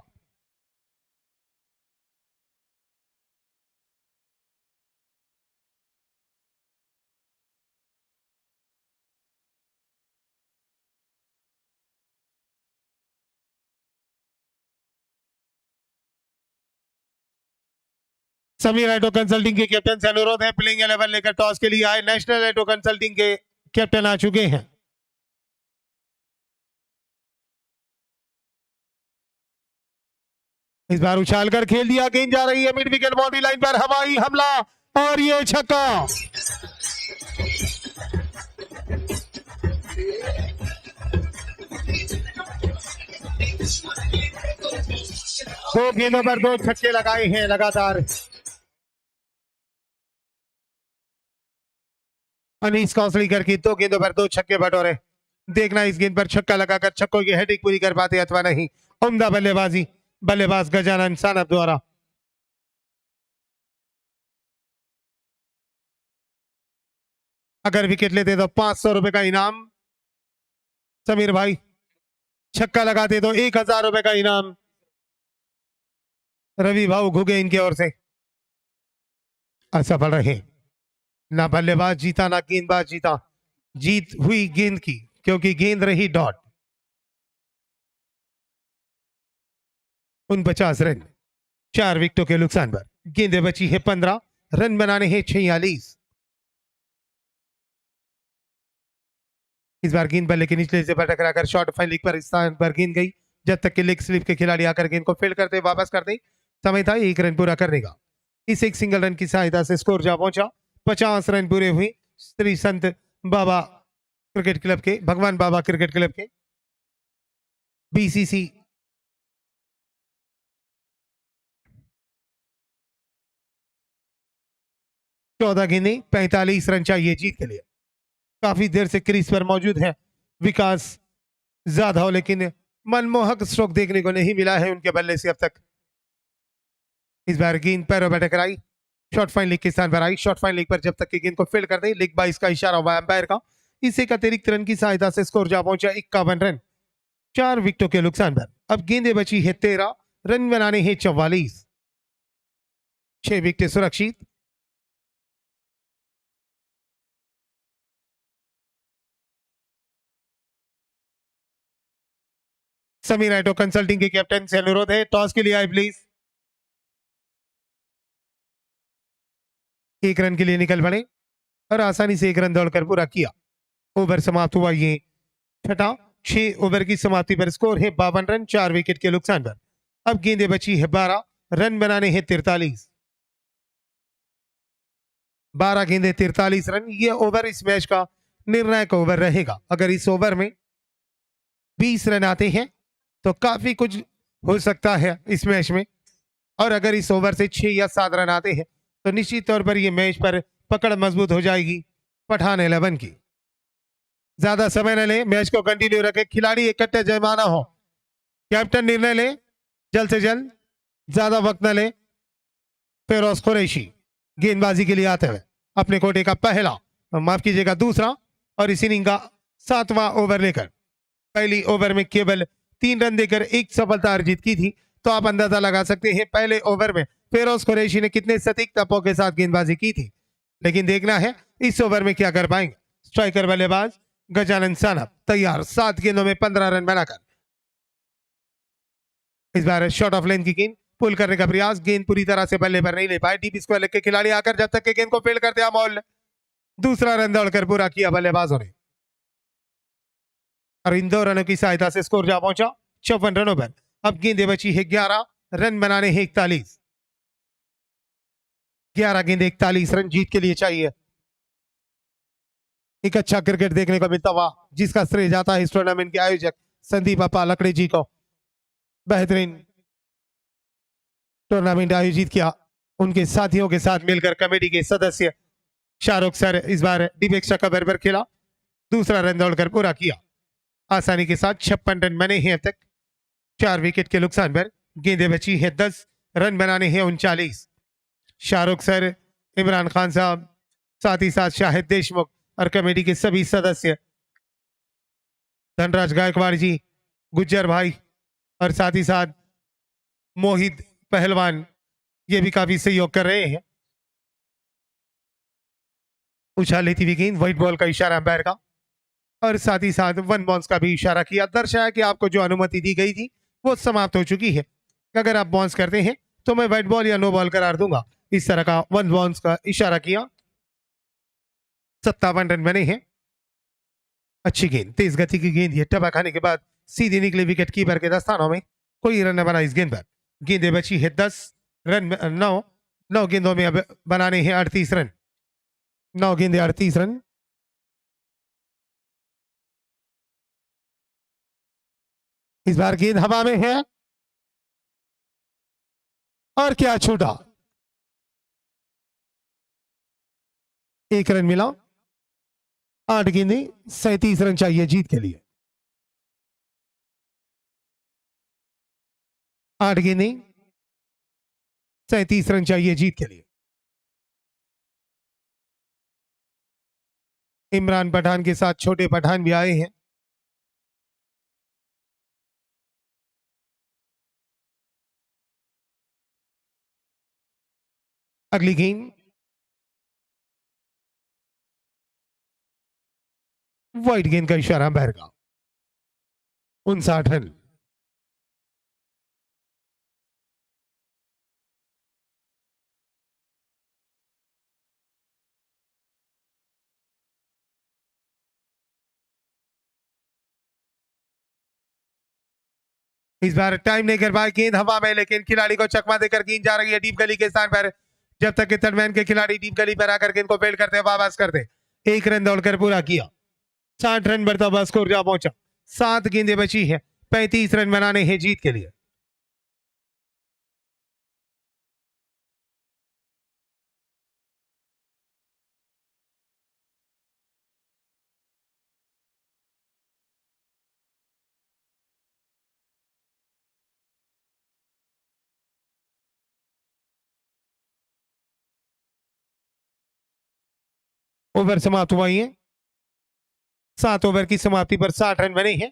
समीर ऑटो कंसल्टिंग के कैप्टन से अनुरोध है प्लेइंग 11 लेकर टॉस के लिए आए। नेशनल ऑटो कंसल्टिंग के कैप्टन आ चुके हैं। इस बार उछाल कर खेल दिया, गेंद जा रही है मिड विकेट बाउंड्री लाइन पर, हवाई हमला और ये छक्का। दो गेंदों पर 2 छक्के लगाए हैं लगातार। अनीस कौसलीकर की 2 गेंदों पर 2 छक्के बटोरे। देखना इस गेंद पर छक्का लगाकर छक्कों की हैट्रिक पूरी कर पाते अथवा नहीं। उम्दा बल्लेबाजी बल्लेबाज गजानन सानप द्वारा। अगर विकेट लेते तो 500 रुपए का इनाम। समीर भाई छक्का लगाते तो 1000 रुपए का इनाम रवि भाऊ घुगे इनकी ओर से। असफल रहे, ना बल्लेबाज जीता ना गेंदबाज जीता। जीत हुई गेंद की क्योंकि गेंद रही डॉट। 49 रन 4 विकेटों के नुकसान पर। गेंदें बची है 15, रन बनाने हैं 46। इस बार गेंद बल्ले के निचले हिस्से पर टकराकर शॉर्ट फाइन लीग पर स्थान पर गेंद गई। जब तक कि लेग स्लिप के खिलाड़ी आकर गेंद को फील्ड करते वापस करते समय था 1 रन पूरा करने का। इस एक सिंगल रन की सहायता से स्कोर जा पहुंचा। 50 रन पूरे हुए श्री संत बाबा क्रिकेट क्लब के, भगवान बाबा क्रिकेट क्लब के बीसीसी चौदह गेंदें 45 रन चाहिए जीत के लिए। काफी देर से क्रीज पर मौजूद है विकास जाधव, लेकिन मनमोहक स्ट्रोक देखने को नहीं मिला है उनके बल्ले से अब तक। इस बार गेंद पैरों पर टकराई, शॉर्ट फाइन लीग के स्थान पर आई। शॉर्ट फाइन लीग पर जब तक कि गेंद को फील्ड कर दे, लीग 22 का इशारा हुआ अंपायर का। इस एक अतिरिक्त रन की सहायता से स्कोर जा पहुंचा 51 रन 4 विकेटों के नुकसान पर। अब गेंदें बची है 13, रन बनाने हैं 44। 6 विकेट सुरक्षित। समीर ऑटो कंसल्टिंग के कैप्टन से अनुरोध है टॉस के लिए आए प्लीज। 1 रन के लिए निकल पड़े और आसानी से 1 रन दौड़कर पूरा किया। ओवर समाप्त हुआ ये छठा। 6 ओवर की समाप्ति पर स्कोर है 52 रन 4 विकेट के नुकसान पर। अब गेंदें बची है 12, रन बनाने हैं 43। 12 गेंदें 43 रन। यह ओवर इस मैच का निर्णायक ओवर रहेगा। अगर इस ओवर में 20 रन आते हैं तो काफी कुछ हो सकता है इस मैच में, और अगर इस ओवर से 6 या 7 रन आते हैं तो निश्चित तौर पर यह मैच पर पकड़ मजबूत हो जाएगी पठान 11 की। ज्यादा समय न ले, मैच को कंटिन्यू रखे, खिलाड़ी इकट्ठे जयमाना हो। कैप्टन निर्णय ले जल्द से जल्द, ज्यादा वक्त न ले। फिरोज कुरैशी गेंदबाजी के लिए आते हुए अपने कोटे का पहला, माफ कीजिएगा दूसरा, और इस इनिंग का 7वां ओवर लेकर पहली ओवर में केवल 3 रन देकर एक सफलता अर्जित की थी। तो आप अंदाजा लगा सकते हैं पहले ओवर में फिरोज कुरैशी ने कितने सटीक टप्पों के साथ गेंदबाजी की थी। लेकिन देखना है इस ओवर में क्या कर पाएंगे। स्ट्राइकर बल्लेबाज गजानन सानप तैयार, 7 गेंदों में 15 रन बनाकर। इस बार शॉट ऑफ लेंथ की गेंद पुल करने का प्रयास, गेंद पूरी तरह से बल्ले पर नहीं ले पाए। डीप स्क्वायर लेग के खिलाड़ी आकर जब तक के गेंद को फील्ड करते अमोल, दूसरा रन दौड़कर पूरा किया बल्लेबाजों ने, और इन 2 रनों की सहायता से स्कोर जा पहुंचा 54 रनों पर। अब गेंदें बची है 11, रन बनाने हैं 41। 11 गेंदे 41 रन जीत के लिए चाहिए। एक अच्छा क्रिकेट देखने को मिलता हुआ, जिसका श्रेय जाता है इस टूर्नामेंट के आयोजक संदीप अप्पा लकड़े जी को। बेहतरीन टूर्नामेंट आयोजित किया, उनके साथियों के साथ मिलकर कमेटी के सदस्य शाहरुख सर इस बार डिपेक्षा कवर पर खेला, दूसरा रन दौड़कर पूरा किया आसानी के साथ। 56 रन बने हैं अब तक 4 विकेट के नुकसान पर। गेंदें बची है 10, रन बनाने हैं 39। शाहरुख सर, इमरान खान साहब, साथ ही साथ शाहिद देशमुख और कमेटी के सभी सदस्य, धनराज गायकवाड़ जी, गुज्जर भाई, और साथ ही साथ मोहित पहलवान, ये भी काफी सहयोग कर रहे हैं। उछाल लेती हुई गेंद, व्हाइट बॉल का इशारा अंपायर का, और साथ ही साथ 1 बाउंस का भी इशारा किया, दर्शाया कि आपको जो अनुमति दी गई थी वो समाप्त हो चुकी है। अगर आप बाउंस करते हैं तो मैं व्हाइट बॉल या नो बॉल करार दूंगा। इस तरह का 1 बाउंस का इशारा किया। 57 रन बने हैं। अच्छी गेंद, तेज गति की गेंद, ये टपा खाने के बाद सीधे निकले विकेट कीपर के दस्तानों में। कोई रन न बना इस गेंद पर। गेंदें बची है 10, रन 9 गेंदों में अब बनाने हैं 38 रन। 9 गेंदे 38 रन। इस बार गेंद हवा में है और क्या छूटा, 1 रन मिला। 8 गेंदे 37 रन चाहिए जीत के लिए। 8 गेंदे 37 रन चाहिए जीत के लिए। इमरान पठान के साथ छोटे पठान भी आए हैं। अगली गेंद वाइड गेंद का इशारा अंपायर का। 59 रन। इस बार टाइम नहीं कर पाए, गेंद हवा में, लेकिन खिलाड़ी को चकमा देकर गेंद जा रही है डीप गली के स्थान पर। जब तक कि थर्डमैन के खिलाड़ी डीप गली पर आकर गेंद को फील्ड करते वापस करते। 1 रन दौड़कर पूरा किया। 60 रन बढ़ता हुआ स्कोर जा पहुंचा। 7 गेंदें बची है, 35 रन बनाने हैं जीत के लिए। ओवर समाप्त हुआ है। 7 ओवर की समाप्ति पर 60 रन बने हैं।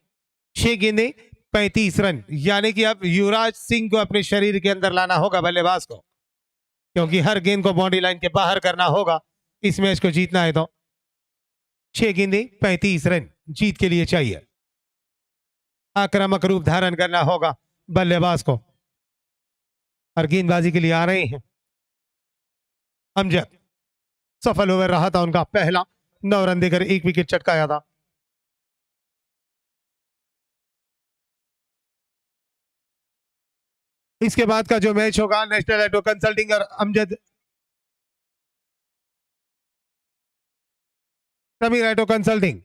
6 गेंदें 35 रन, यानी कि अब युवराज सिंह को अपने शरीर के अंदर लाना होगा बल्लेबाज को, क्योंकि हर गेंद को बाउंड्री लाइन के बाहर करना होगा इस मैच को जीतना है। तो 6 गेंदें 35 रन जीत के लिए चाहिए। आक्रामक रूप धारण करना होगा बल्लेबाज को, और गेंदबाजी के लिए आ रहे हैं अमजद। सफल ओवर रहा था उनका पहला, 9 रन देकर 1 विकेट चटकाया था। इसके बाद का जो मैच होगा नेशनल ऑटो कंसल्टिंग और अमजद समीर ऑटो कंसल्टिंग,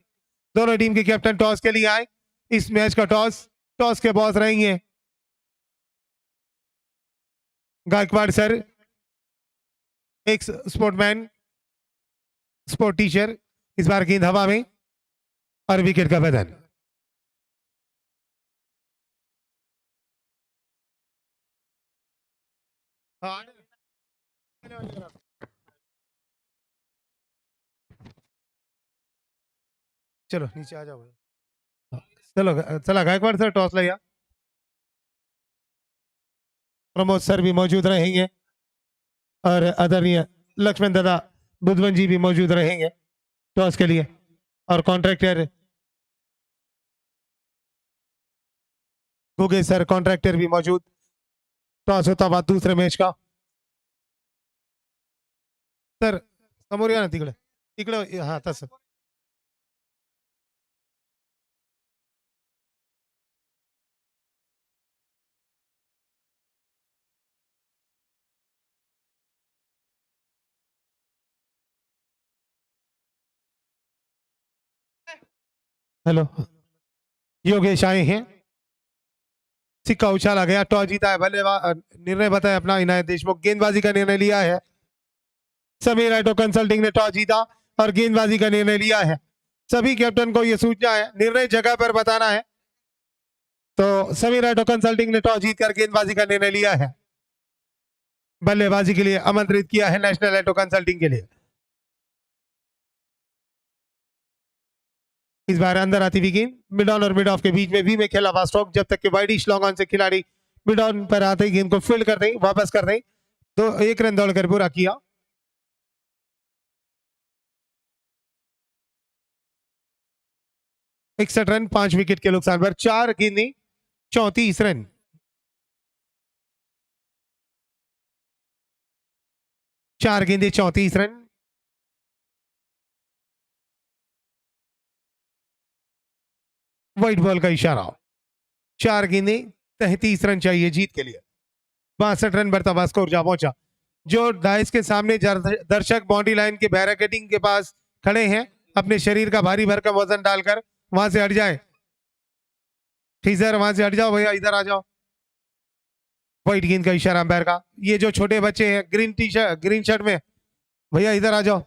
दोनों टीम के कैप्टन टॉस के लिए आए। इस मैच का टॉस के बॉस रहेंगे गायकवाड़ सर, एक स्पोर्ट टीचर, इस बार गेंद हवा में और विकेट का बदन। चलो नीचे आ जाओ। चलो चला गायकवाड़ सर टॉस लिया। प्रमोद सर भी मौजूद रहेंगे और आदरणीय लक्ष्मण दादा बुधवन जी भी मौजूद रहेंगे टॉस के लिए, और कॉन्ट्रैक्टर गुगे सर कॉन्ट्रैक्टर भी मौजूद। टॉस होता हुआ दूसरे मैच का। सर समोर या ना तिकडे तिकडे, हा तसं। हेलो, योगेश आए हैं। सिक्का उछाला गया, टॉस जीता है बल्लेबाज। निर्णय बताया अपना इनायत देशमुख। गेंदबाजी का निर्णय लिया है समीर एटो कंसल्टिंग ने। टॉस जीता और गेंदबाजी का निर्णय लिया है। सभी कैप्टन को यह सूचना है, निर्णय जगह पर बताना है। तो समीर एटो कंसल्टिंग ने टॉस जीतकर गेंदबाजी का निर्णय लिया है। बल्लेबाजी के लिए आमंत्रित किया है नेशनल एटो कंसल्टिंग के लिए। इस बार अंदर आती हुई गेंद मिड ऑन और मिड ऑफ के बीच में भी में खेला हुआ स्ट्रोक, जब तक कि वाइडिश लॉन्ग ऑन से खिलाड़ी मिड ऑन पर आते ही गेंद को फील्ड कर दें, वापस कर दें। तो 1 रन दौड़कर पूरा किया। इकसठ रन 5 विकेट के नुकसान पर 4 गेंदें 34 रन। चार गेंदें 34 रन। व्हाइट बॉल का इशारा। 4 गेंदें 33 रन चाहिए जीत के लिए। 62 रन बढ़ता हुआ स्कोर जा पहुंचा। जो डाइस के सामने दर्शक बाउंड्री लाइन के बैरिकेडिंग के पास खड़े हैं, अपने शरीर का भारी भरकम वजन डालकर वहां से हट जाए। ठीक सर, वहां से हट जाओ भैया, इधर आ जाओ। व्हाइट गेंद का इशारा अंपायर का। ये जो छोटे बच्चे हैं green tea shirt green shirt में, भैया इधर आ जाओ,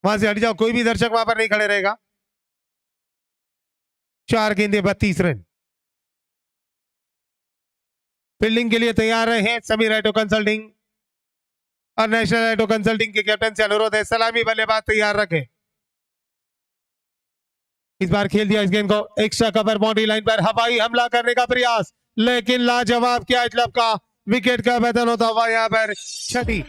वहां से हट जाओ। कोई भी दर्शक वहां पर नहीं खड़े रहेगा। 4 गेंदें 32 रन। फील्डिंग के लिए तैयार रहे समीर एटो कंसल्टिंग और नेशनल एटो कंसल्टिंग के कैप्टन से अनुरोध है सलामी बल्लेबाज तैयार रखें। इस बार खेल दिया इस गेंद को एक्स्ट्रा कवर बाउंड्री लाइन पर, हवाई हमला करने का प्रयास, लेकिन लाजवाब क्या क्लब का विकेट का वेतन होता हुआ यहाँ पर छठी।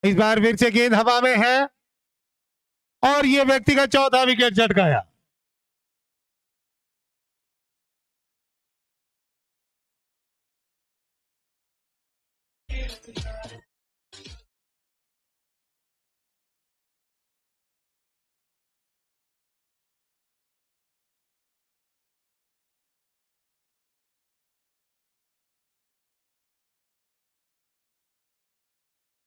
इस बार फिर से गेंद हवा में है और ये व्यक्तिगत चौथा विकेट झटकाया।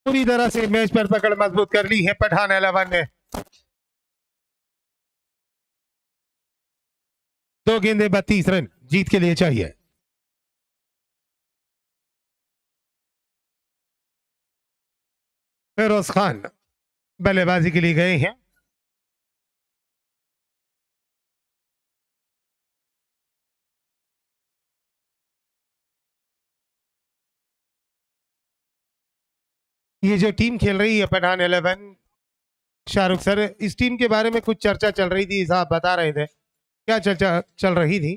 पूरी तरह से मैच पर पकड़ मजबूत कर ली है पठान 11 ने। 2 गेंदें 32 रन जीत के लिए चाहिए। फिरोज खान बल्लेबाजी के लिए गए हैं। ये जो टीम खेल रही है पठान 11, शाहरुख सर, इस टीम के बारे में कुछ चर्चा चल रही थी, साहब बता रहे थे, क्या चर्चा चल रही थी?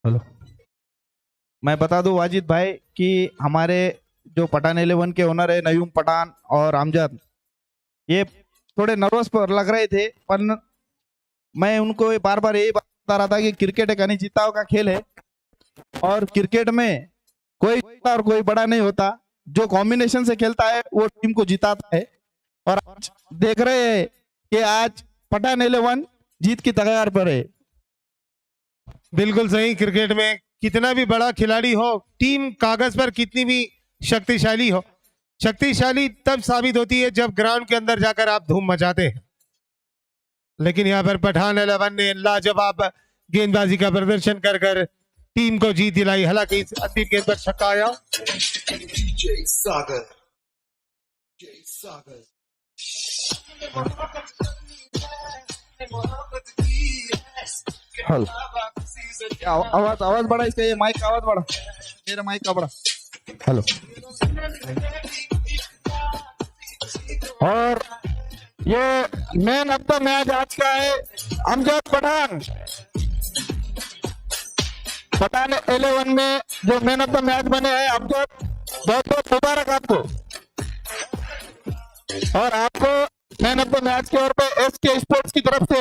हेलो, मैं बता दूं वाजिद भाई कि हमारे जो पठान 11 के ओनर है नयूम पठान और अमजद, ये थोड़े नर्वस पर लग रहे थे, पर मैं उनको बार बार यही बता रहा था कि क्रिकेट एक अनिश्चितताओं का खेल है और क्रिकेट में कोई छोटा और कोई बड़ा नहीं होता। जो कॉम्बिनेशन से खेलता है वो टीम को जिताता है। और आज देख रहे हैं कि आज पठान 11 जीत की तैयार पर है। बिल्कुल सही। क्रिकेट में कितना भी बड़ा खिलाड़ी हो, टीम कागज पर कितनी भी शक्तिशाली हो, शक्तिशाली तब साबित होती है जब ग्राउंड के अंदर जाकर आप धूम मचाते हैं। लेकिन यहाँ पर पठान 11 ने लाजवाब गेंदबाजी का प्रदर्शन कर कर टीम को जीत दिलाई। हालांकि इस अंतिम गेंद पर छक्का आया। आवाज आवाज बढ़ा इसका, ये माइक का आवाज बढ़ा, मेरा माइक का बढ़ा। हेलो। और ये मैन ऑफ द मैच आज का है अमजद पठान। पठान 11 में जो मैन ऑफ द मैच बने हैं अमजद, बहुत बहुत मुबारक आपको। और आपको मैन ऑफ द मैच के तौर पे एसके स्पोर्ट्स की तरफ से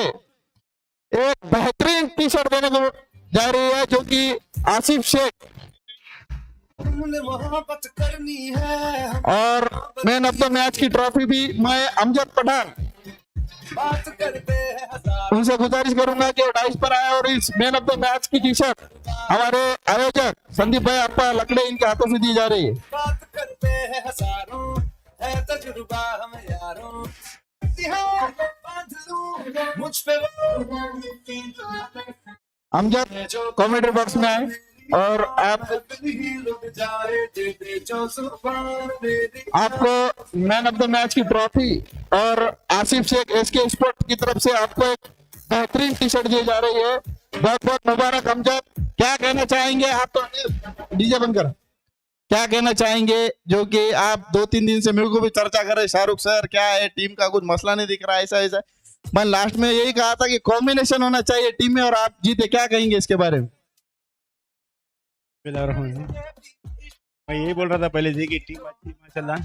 एक बेहतरीन टी शर्ट देने को जा रही है, जो कि आसिफ शेख और मैन ऑफ द मैच की ट्रॉफी भी मैं अमजद पठान उनसे गुजारिश करूंगा कि वो डाइस पर आए और इस मैन ऑफ द मैच की टी शर्ट हमारे आयोजक संदीप भाई अप्पा लकड़े इनके हाथों से दी जा रही है। बात करते हैं हजारों, है तजुर्बा हम यारों, मुझ पे अमजद कमेंट्री बॉक्स में आए और आपको मैन ऑफ द मैच की ट्रॉफी और आसिफ शेख एसके स्पोर्ट की तरफ से आपको एक बेहतरीन टी शर्ट दी जा रही है। बहुत बहुत मुबारक अमजद। क्या कहना चाहेंगे आप? तो डीजे बंद कर। क्या कहना चाहेंगे जो कि आप 2-3 दिन से मेरे को भी चर्चा कर रहे, शाहरुख सर क्या है टीम का कुछ मसला नहीं दिख रहा, ऐसा ऐसा। मैं लास्ट में यही कहा था कि कॉम्बिनेशन होना चाहिए टीम में और आप जीते। क्या कहेंगे इसके बारे में? मैं यही बोल रहा था पहले से कि टीम अच्छी माशाल्लाह।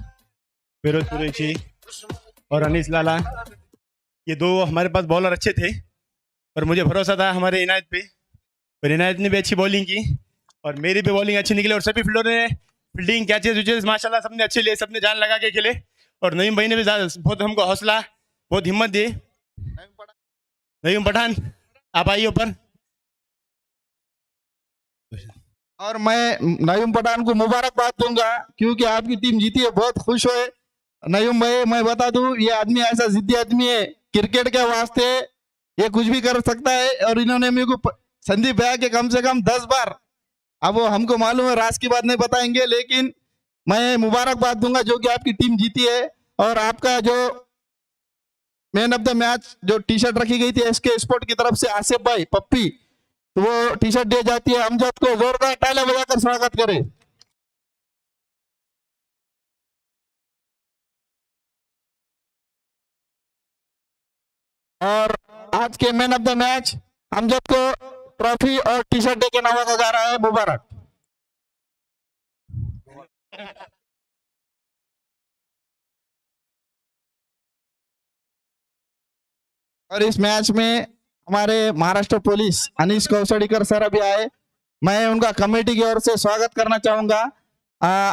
फिरोज कुरैशी और अनीस लाला, ये दो हमारे पास बॉलर अच्छे थे और मुझे भरोसा था हमारे इनायत पे, और इनायत ने भी अच्छी बॉलिंग की और मेरी भी बॉलिंग अच्छी निकली और सभी फील्डरों ने फील्डिंग कैचेस विचेस माशाल्लाह सबने अच्छे लिए, सबने जान लगा के खेले और नईम भाई ने भी बहुत हमको हौसला, बहुत हिम्मत दी। नईम पठान आप आइए ऊपर। और मैं नईम पठान को मुबारकबाद दूंगा क्योंकि आपकी टीम जीती है, बहुत खुश हुए। नईम भाई मैं बता दूं, ये आदमी ऐसा जिद्दी आदमी है, क्रिकेट के वास्ते ये कुछ भी कर सकता है। और इन्होंने मेरे को संदीप भैया के कम से कम 10 बार, अब वो हमको मालूम है राज की बात नहीं बताएंगे, लेकिन मैं मुबारकबाद दूंगा जो कि आपकी टीम जीती है। और आपका जो मैन ऑफ द मैच जो टी शर्ट रखी गई थी एसके स्पोर्ट की तरफ से आसिफ भाई पप्पी, तो वो टी शर्ट दी जाती है। अमजद को जोरदार तालियां बजाकर स्वागत करें। और आज के man of the match Amjad को ट्रॉफी और टी शर्ट देके नवाजा जा रहा है, मुबारक। और इस मैच में हमारे महाराष्ट्र पुलिस अनीश कौसड़ीकर सर अभी आए, मैं उनका कमेटी की ओर से स्वागत करना चाहूंगा।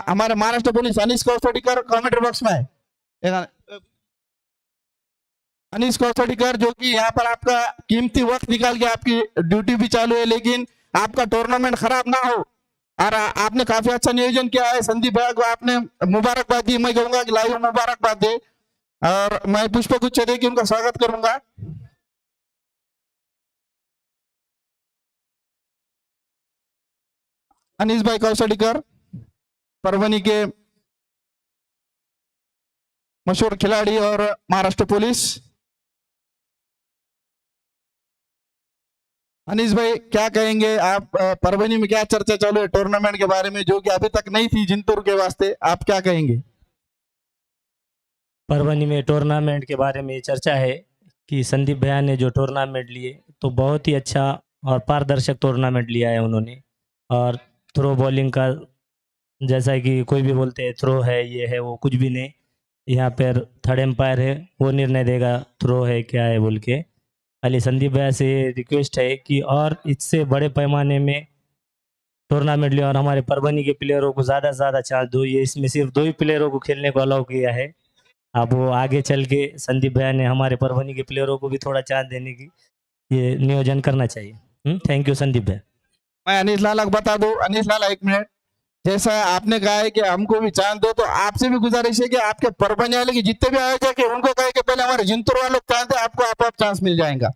हमारे Maharashtra police Anish Kausdikar commentary box में है। अनीश कौसड़ीकर जो कि यहाँ पर आपका कीमती वक्त निकाल के आपकी ड्यूटी भी चालू है, लेकिन आपका टूर्नामेंट खराब ना हो और आपने काफी अच्छा नियोजन किया है। संदीप भैया को आपने मुबारकबाद दी, मैं कहूंगा कि लाइव मुबारकबाद दे और मैं पुष्प गुच्छ दे के उनका स्वागत करूंगा। अनीश भाई कौसड़ीकर परभनी के मशहूर खिलाड़ी और महाराष्ट्र पुलिस। अनीश भाई क्या कहेंगे आप? परभनी में क्या चर्चा चालू है टूर्नामेंट के बारे में जो कि अभी तक नहीं थी जिंतूर के वास्ते, आप क्या कहेंगे? परभनी में टूर्नामेंट के बारे में चर्चा है कि संदीप भैया ने जो टूर्नामेंट लिए तो बहुत ही अच्छा और पारदर्शक टूर्नामेंट लिया है उन्होंने। और थ्रो बॉलिंग का जैसा कि कोई भी बोलते हैं थ्रो है, ये है, वो कुछ भी नहीं। यहाँ पर थर्ड एम्पायर है, वो निर्णय देगा थ्रो है क्या है बोल के। खाली संदीप भैया से रिक्वेस्ट है कि और इससे बड़े पैमाने में टूर्नामेंट लिया और हमारे परभनी के प्लेयरों को ज़्यादा से ज़्यादा चांस दो। ये इसमें सिर्फ 2 ही प्लेयरों को खेलने को अलाउ किया है। अब वो आगे चल के संदीप भैया ने हमारे परभनी के प्लेयरों को भी थोड़ा चांस देने की ये नियोजन करना चाहिए। थैंक यू संदीप भैया। मैं अनीस लाला को बता दूं। अनीस लाला, एक मिनट। जैसा आपने कहा है कि हमको भी चांस दो, तो आपसे भी गुजारिश है कि आपके परभनी वाले के जितने भी आयोजक है उनको कहे कि पहले हमारे जिंतूर वालों को चांस दे, आपको आप चांस मिल जाएगा।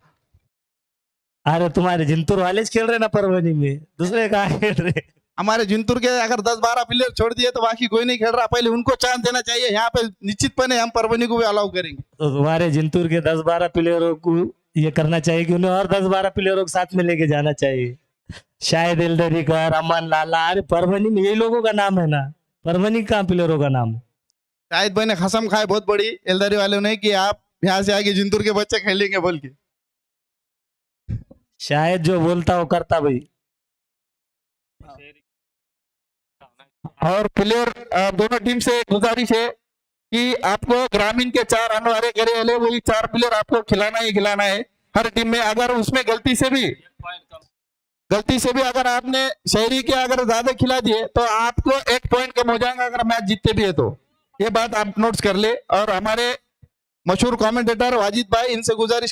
अरे तुम्हारे जिंतूर वाले खेल रहे ना परभनी में, दूसरे कहाँ खेल रहे? हमारे जिंतूर के अगर 10-12 प्लेयर छोड़ दिए तो बाकी कोई नहीं खेल रहा, पहले उनको चांस देना चाहिए। यहाँ पे निश्चितपणे हम परभनी को भी अलाउ करेंगे। तो तुम्हारे जिंतूर के 10-12 प्लेयरों को ये करना चाहिए कि उन्हें और 10-12 प्लेयरों को साथ में लेके जाना चाहिए। शायद एल्दरिकर, अमन लाला, अरे परभनी में यही लोगों का नाम है ना, परभनी कहाँ प्लेयरों का नाम है? शाहिद भाई ने कसम खाई बहुत बड़ी एल्दरी वालों ने कि आप यहाँ से आगे जिंतूर के बच्चे खेलेंगे बोल के। शायद जो बोलता वो करता भाई। और प्लेयर दोनों टीम से गुजारिश है कि आपको ग्रामीण के 4 अनवारे करे वाले वही 4 प्लेयर आपको खिलाना ही खिलाना है हर टीम में। अगर उसमें गलती से भी अगर आपने शहरी के अगर ज्यादा खिला दिए तो आपको 1 पॉइंट कम हो जाएगा अगर मैच जीतते भी है तो। ये बात आप नोट्स कर ले। और हमारे मशहूर कमेंटेटर वाजिद भाई, इनसे गुजारिश